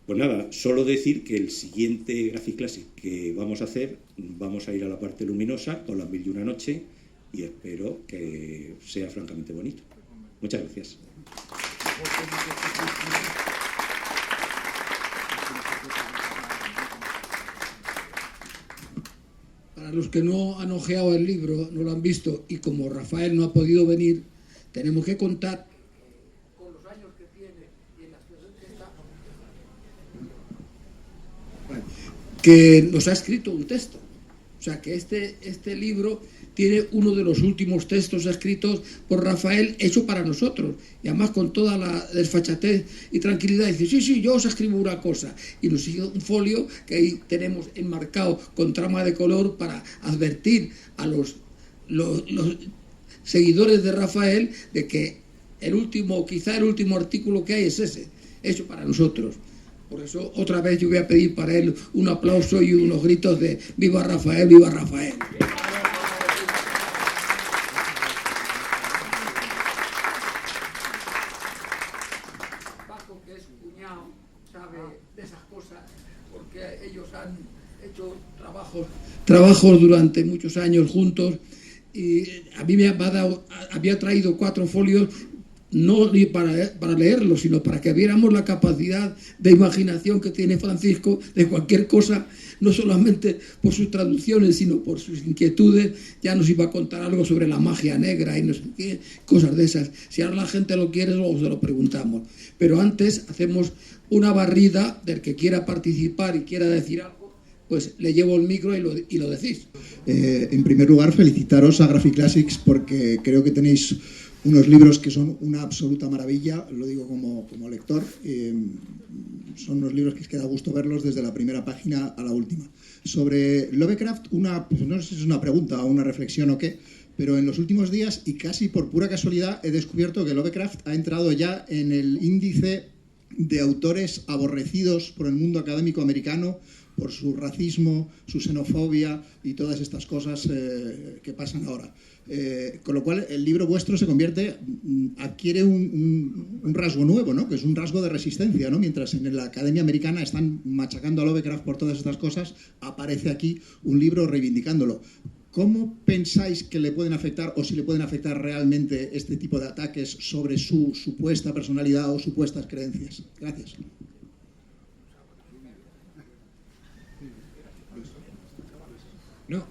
Pues nada, solo decir que el siguiente Graphic Classic que vamos a hacer, vamos a ir a la parte luminosa con las 1001 noche y espero que sea francamente bonito. Muchas gracias. Para los que no han ojeado el libro, no lo han visto, y como Rafael no ha podido venir, tenemos que contar con los años que tiene y en las que está, que nos ha escrito un texto. O sea, que este libro tiene uno de los últimos textos escritos por Rafael, hecho para nosotros, y además con toda la desfachatez y tranquilidad. Dice, sí, yo os escribo una cosa, y nos sigue un folio que ahí tenemos enmarcado con trama de color para advertir a los seguidores de Rafael de que quizá el último artículo que hay es ese, hecho para nosotros. Por eso, otra vez yo voy a pedir para él un aplauso y unos gritos de ¡Viva Rafael, viva Rafael! Paco, que es cuñado, sabe de esas cosas, porque ellos han hecho trabajos durante muchos años juntos, y a mí me había traído 4 folios, no para leerlos, sino para que viéramos la capacidad de imaginación que tiene Francisco de cualquier cosa, no solamente por sus traducciones, sino por sus inquietudes. Ya nos iba a contar algo sobre la magia negra y no sé qué, cosas de esas. Si ahora la gente lo quiere, luego se lo preguntamos. Pero antes hacemos una barrida del que quiera participar y quiera decir algo, pues le llevo el micro y lo decís. En primer lugar, felicitaros a Graphic Classics porque creo que tenéis unos libros que son una absoluta maravilla, lo digo como lector. Son unos libros que es que da gusto verlos desde la primera página a la última. Sobre Lovecraft, pues no sé si es una pregunta o una reflexión o qué, pero en los últimos días, y casi por pura casualidad, he descubierto que Lovecraft ha entrado ya en el índice de autores aborrecidos por el mundo académico americano por su racismo, su xenofobia y todas estas cosas que pasan ahora. Con lo cual, el libro vuestro adquiere un rasgo nuevo, ¿no? Que es un rasgo de resistencia, ¿no? Mientras en la Academia Americana están machacando a Lovecraft por todas estas cosas, aparece aquí un libro reivindicándolo. ¿Cómo pensáis que le pueden afectar, o si le pueden afectar realmente este tipo de ataques sobre su supuesta personalidad o supuestas creencias? Gracias. No,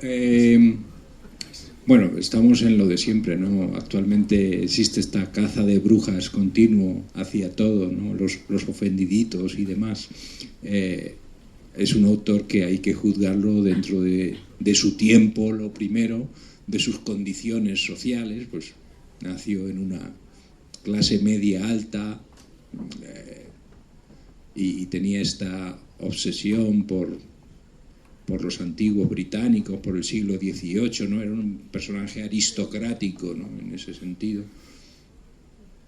bueno, estamos en lo de siempre, ¿no? Actualmente existe esta caza de brujas continuo hacia todo, ¿no? Los ofendiditos y demás. Es un autor que hay que juzgarlo dentro de su tiempo, lo primero, de sus condiciones sociales. Pues nació en una clase media alta y tenía esta obsesión por los antiguos británicos, por el siglo XVIII, ¿no? Era un personaje aristocrático, ¿no? En ese sentido.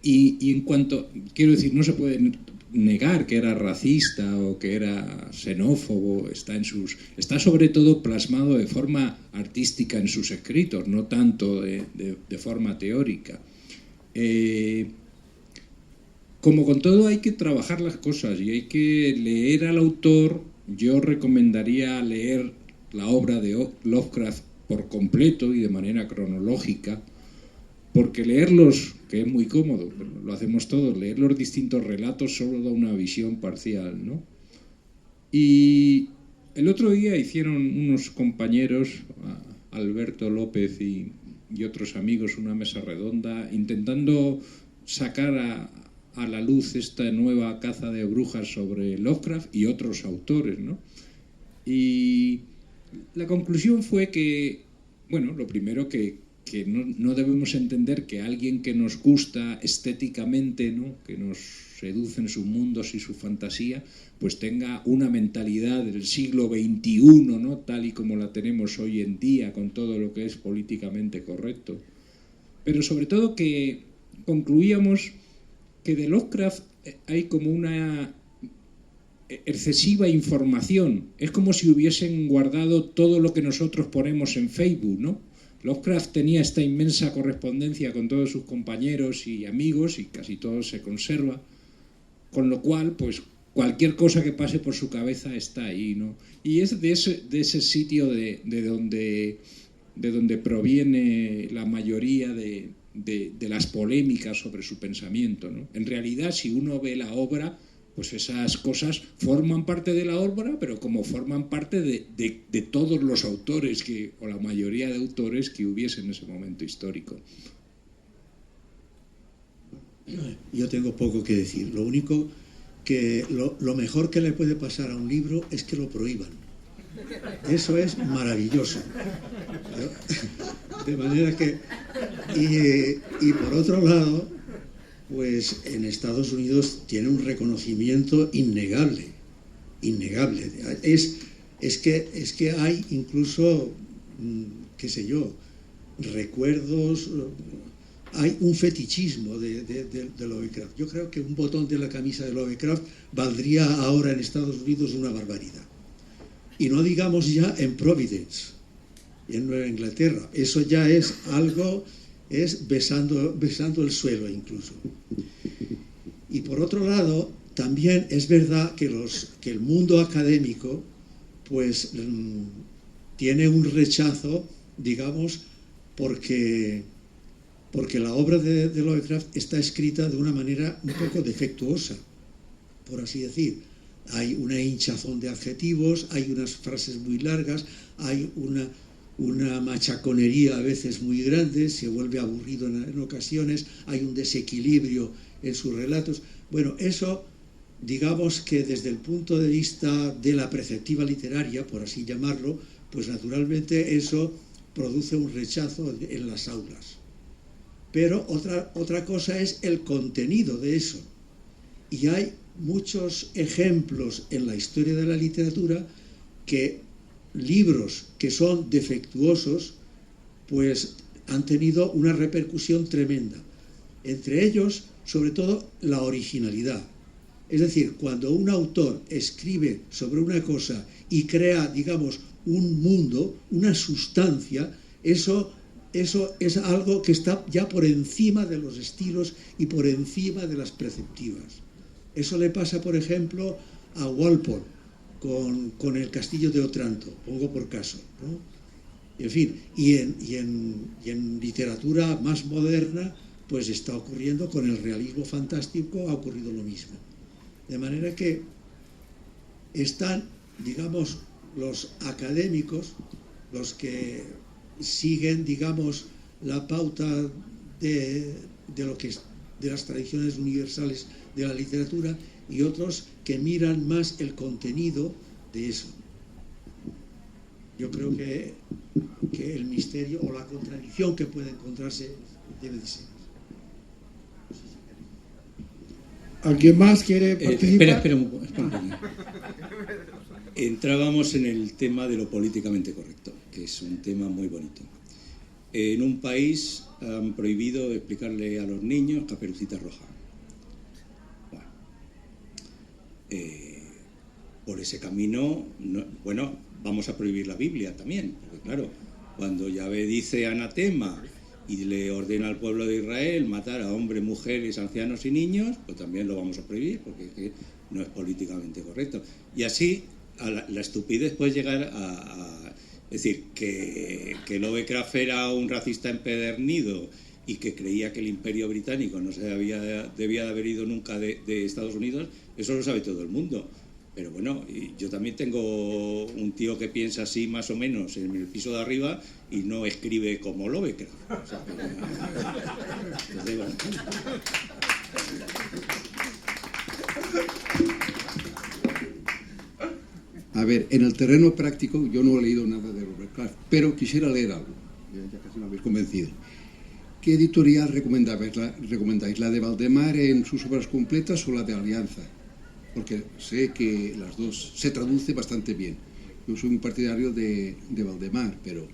Y en cuanto, quiero decir, no se puede negar que era racista o que era xenófobo, está sobre todo plasmado de forma artística en sus escritos, no tanto de forma teórica. Como con todo, hay que trabajar las cosas y hay que leer al autor. Yo recomendaría leer la obra de Lovecraft por completo y de manera cronológica, porque leerlos, que es muy cómodo, pero lo hacemos todos, leer los distintos relatos solo da una visión parcial, ¿no? Y el otro día hicieron unos compañeros, Alberto López y otros amigos, una mesa redonda, intentando sacar a la luz esta nueva caza de brujas sobre Lovecraft y otros autores, ¿no? Y la conclusión fue que, bueno, lo primero que no debemos entender que alguien que nos gusta estéticamente, ¿no? Que nos seducen sus mundos y su fantasía, pues tenga una mentalidad del siglo XXI, ¿no? Tal y como la tenemos hoy en día, con todo lo que es políticamente correcto. Pero sobre todo que concluíamos que de Lovecraft hay como una excesiva información. Es como si hubiesen guardado todo lo que nosotros ponemos en Facebook, ¿no? Lovecraft tenía esta inmensa correspondencia con todos sus compañeros y amigos, y casi todo se conserva, con lo cual, pues, cualquier cosa que pase por su cabeza está ahí, ¿no? Y es de ese sitio de donde proviene la mayoría de las polémicas sobre su pensamiento, ¿no? En realidad, si uno ve la obra, pues esas cosas forman parte de la obra, pero como forman parte de todos los autores, o la mayoría de autores que hubiese en ese momento histórico. Yo tengo poco que decir. Lo único que lo mejor que le puede pasar a un libro es que lo prohíban. Eso es maravilloso. De manera que... Y por otro lado, pues en Estados Unidos tiene un reconocimiento innegable. Es que hay incluso, qué sé yo, recuerdos hay un fetichismo de Lovecraft. Yo creo que un botón de la camisa de Lovecraft valdría ahora en Estados Unidos una barbaridad. Y no digamos ya en Providence, en Nueva Inglaterra. Eso ya es algo, es besando el suelo incluso. Y por otro lado, también es verdad que el mundo académico pues tiene un rechazo, digamos, porque la obra de Lovecraft está escrita de una manera un poco defectuosa, por así decir. Hay una hinchazón de adjetivos, hay unas frases muy largas, hay una machaconería a veces muy grande, se vuelve aburrido en ocasiones, hay un desequilibrio en sus relatos. Bueno, eso, digamos que desde el punto de vista de la perspectiva literaria, por así llamarlo, pues naturalmente eso produce un rechazo en las aulas. Pero otra cosa es el contenido de eso. Y hay muchos ejemplos en la historia de la literatura que libros que son defectuosos pues han tenido una repercusión tremenda. Entre ellos, sobre todo, la originalidad. Es decir, cuando un autor escribe sobre una cosa y crea, digamos, un mundo, una sustancia, eso es algo que está ya por encima de los estilos y por encima de las perceptivas. Eso le pasa, por ejemplo, a Walpole con el Castillo de Otranto, pongo por caso, ¿no? En fin, y en literatura más moderna, pues está ocurriendo con el realismo fantástico, ha ocurrido lo mismo. De manera que están, digamos, los académicos, los que siguen, digamos, la pauta de las tradiciones universales de la literatura, y otros que miran más el contenido de eso. Yo creo que el misterio o la contradicción que puede encontrarse debe de ser. ¿Alguien más quiere participar? Espera un poco. Entrábamos en el tema de lo políticamente correcto, que es un tema muy bonito. En un país han prohibido explicarle a los niños Caperucita Roja. Por ese camino, bueno, vamos a prohibir la Biblia también, porque claro, cuando Yahvé dice anatema y le ordena al pueblo de Israel matar a hombres, mujeres, ancianos y niños, pues también lo vamos a prohibir, porque es que no es políticamente correcto. Y así, a la estupidez puede llegar a decir que Lovecraft era un racista empedernido y que creía que el Imperio Británico no se debía de haber ido nunca de Estados Unidos. Eso lo sabe todo el mundo. Pero bueno, yo también tengo un tío que piensa así más o menos en el piso de arriba y no escribe como Lovecraft. O sea, entonces, bueno. A ver, en el terreno práctico yo no he leído nada de Lovecraft, pero quisiera leer algo, ya casi me habéis convencido. ¿Qué editorial recomendáis? ¿La de Valdemar en sus obras completas o la de Alianza? Porque sé que las dos se traduce bastante bien. Yo soy un partidario de Valdemar, pero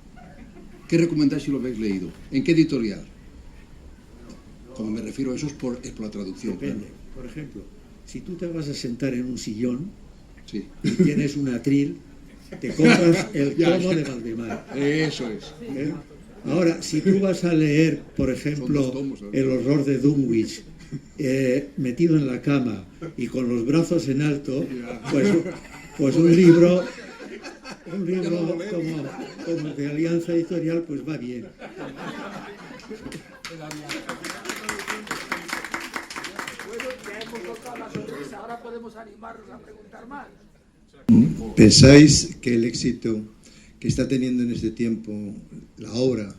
¿qué recomendáis si lo habéis leído? ¿En qué editorial? Cuando me refiero a eso es por la traducción. Depende. Claro. Por ejemplo, si tú te vas a sentar en un sillón, sí, y tienes un atril, te compras el tomo de Valdemar. Eso es. Ahora, si tú vas a leer, por ejemplo, El horror de Dunwich, metido en la cama y con los brazos en alto, pues un libro como de Alianza Editorial, pues va bien. Ahora podemos animarnos a preguntar más. ¿Pensáis que el éxito que está teniendo en este tiempo la obra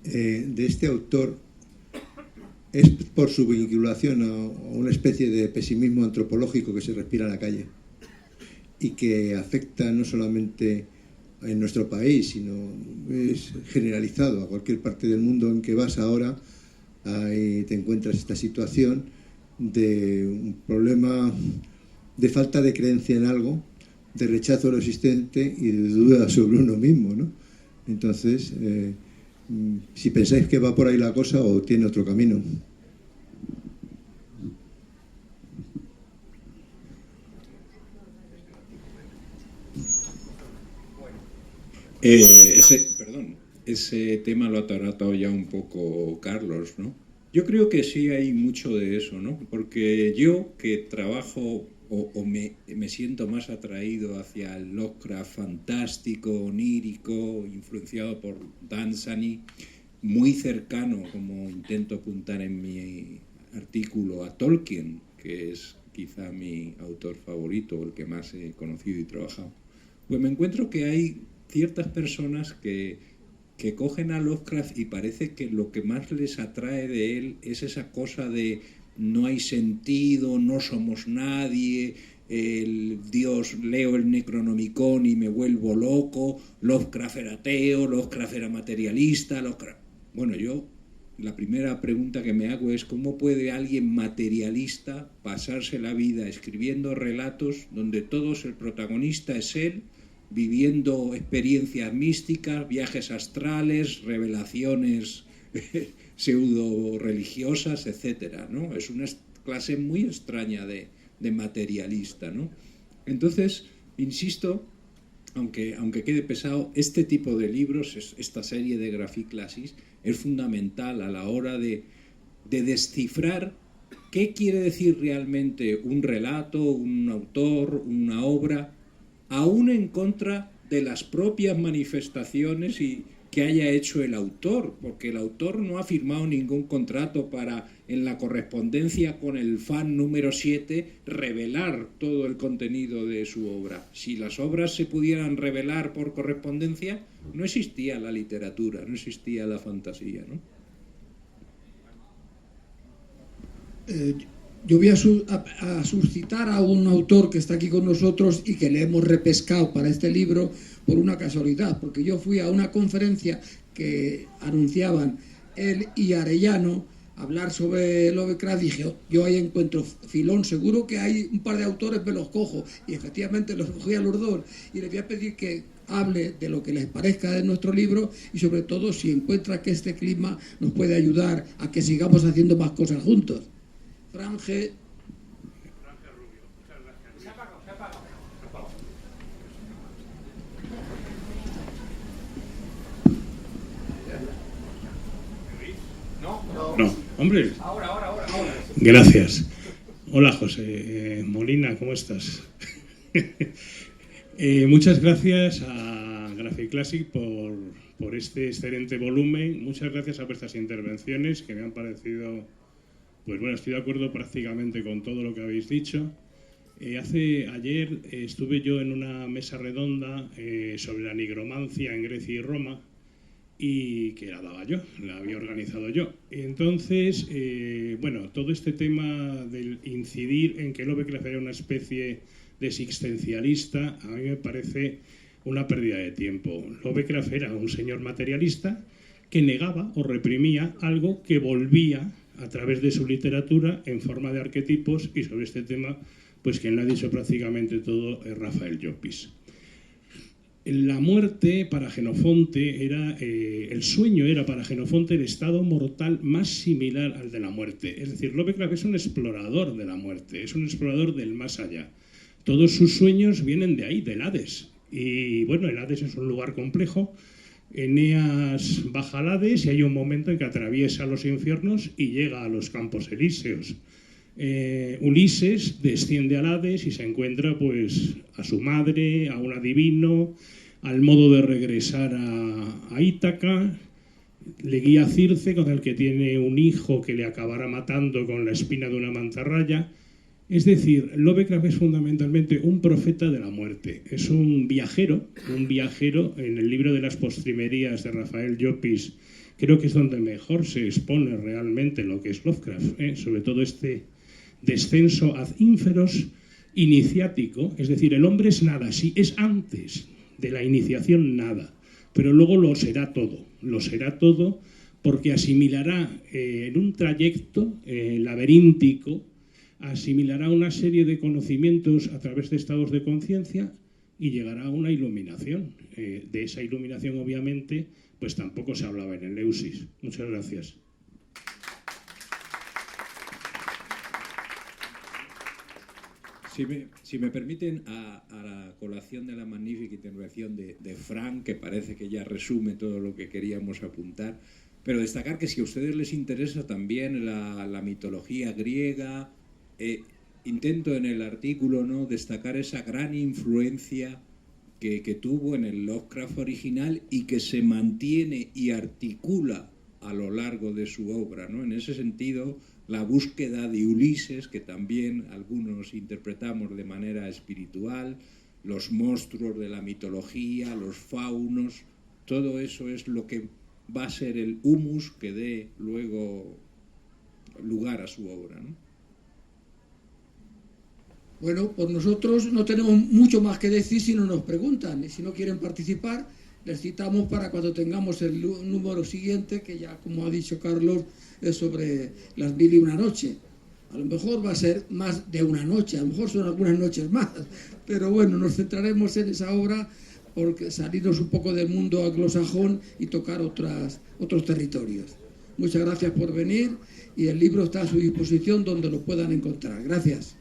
de este autor es por su vinculación a una especie de pesimismo antropológico que se respira en la calle y que afecta no solamente en nuestro país, sino es generalizado a cualquier parte del mundo en que vas ahora? Ahí te encuentras esta situación de un problema de falta de creencia en algo, de rechazo a lo existente y de duda sobre uno mismo, ¿no? Entonces, si pensáis que va por ahí la cosa o tiene otro camino. Ese tema lo ha tratado ya un poco Carlos, ¿no? Yo creo que sí hay mucho de eso, ¿no? Porque yo que trabajo o me siento más atraído hacia el Lovecraft fantástico, onírico, influenciado por Danzani, muy cercano, como intento apuntar en mi artículo, a Tolkien, que es quizá mi autor favorito, el que más he conocido y trabajado, pues me encuentro que hay ciertas personas que cogen a Lovecraft y parece que lo que más les atrae de él es esa cosa de no hay sentido, no somos nadie, el Dios, leo el Necronomicon y me vuelvo loco, Lovecraft era ateo, Lovecraft era materialista, Bueno, la primera pregunta que me hago es ¿cómo puede alguien materialista pasarse la vida escribiendo relatos donde el protagonista es él, viviendo experiencias místicas, viajes astrales, revelaciones pseudo-religiosas, etcétera, ¿no? Es una clase muy extraña de materialista, ¿no? Entonces, insisto, aunque quede pesado, este tipo de libros, esta serie de Graphic Classics, es fundamental a la hora de descifrar qué quiere decir realmente un relato, un autor, una obra, aún en contra de las propias manifestaciones que haya hecho el autor, porque el autor no ha firmado ningún contrato para, en la correspondencia con el fan número 7, revelar todo el contenido de su obra. Si las obras se pudieran revelar por correspondencia, no existía la literatura, no existía la fantasía, ¿no? Yo voy a suscitar a un autor que está aquí con nosotros y que le hemos repescado para este libro por una casualidad, porque yo fui a una conferencia que anunciaban él y Arellano hablar sobre Lovecraft y dije, yo ahí encuentro filón, seguro que hay un par de autores, me los cojo, y efectivamente los cogí a los dos y les voy a pedir que hable de lo que les parezca de nuestro libro y sobre todo si encuentra que este clima nos puede ayudar a que sigamos haciendo más cosas juntos. Franje. Rubio, muchas gracias. Se apaga. No, hombre. Ahora. Gracias. Hola, José Molina, ¿cómo estás? Muchas gracias a Graphic Classic por este excelente volumen. Muchas gracias a vuestras intervenciones que me han parecido... Pues bueno, estoy de acuerdo prácticamente con todo lo que habéis dicho. Ayer estuve yo en una mesa redonda sobre la nigromancia en Grecia y Roma y que la daba yo, la había organizado yo. Entonces, bueno, todo este tema del incidir en que Lovecraft era una especie de existencialista, a mí me parece una pérdida de tiempo. Lovecraft era un señor materialista que negaba o reprimía algo que volvía a través de su literatura en forma de arquetipos, y sobre este tema, pues quien lo ha dicho prácticamente todo es Rafael Llopis. La muerte para Jenofonte era, el sueño era para Jenofonte el estado mortal más similar al de la muerte. Es decir, Lovecraft es un explorador de la muerte, es un explorador del más allá. Todos sus sueños vienen de ahí, del Hades. Y bueno, el Hades es un lugar complejo. Eneas baja al Hades y hay un momento en que atraviesa los infiernos y llega a los Campos Elíseos. Ulises desciende al Hades y se encuentra pues a su madre, a un adivino, al modo de regresar a Ítaca, le guía a Circe, con el que tiene un hijo que le acabará matando con la espina de una mantarraya. Es decir, Lovecraft es fundamentalmente un profeta de la muerte, es un viajero en el libro de las postrimerías de Rafael Llopis. Creo que es donde mejor se expone realmente lo que es Lovecraft, sobre todo este descenso ad inferos iniciático, es decir, el hombre es nada, sí, es antes de la iniciación nada, pero luego lo será todo porque asimilará en un trayecto laberíntico, asimilará una serie de conocimientos a través de estados de conciencia y llegará a una iluminación. De esa iluminación, obviamente, pues tampoco se hablaba en el Eleusis. Muchas gracias. Si me permiten, a la colación de la magnífica intervención de Frank, que parece que ya resume todo lo que queríamos apuntar, pero destacar que si a ustedes les interesa también la mitología griega, intento en el artículo, ¿no?, destacar esa gran influencia que tuvo en el Lovecraft original y que se mantiene y articula a lo largo de su obra, ¿no? En ese sentido, la búsqueda de Ulises, que también algunos interpretamos de manera espiritual, los monstruos de la mitología, los faunos, todo eso es lo que va a ser el humus que dé luego lugar a su obra, ¿no? Bueno, pues nosotros no tenemos mucho más que decir si no nos preguntan, y si no quieren participar, les citamos para cuando tengamos el número siguiente, que ya, como ha dicho Carlos, es sobre las 1001 noches. A lo mejor va a ser más de una noche, a lo mejor son algunas noches más, pero bueno, nos centraremos en esa obra porque salirnos un poco del mundo anglosajón y tocar otros territorios. Muchas gracias por venir y el libro está a su disposición donde lo puedan encontrar. Gracias.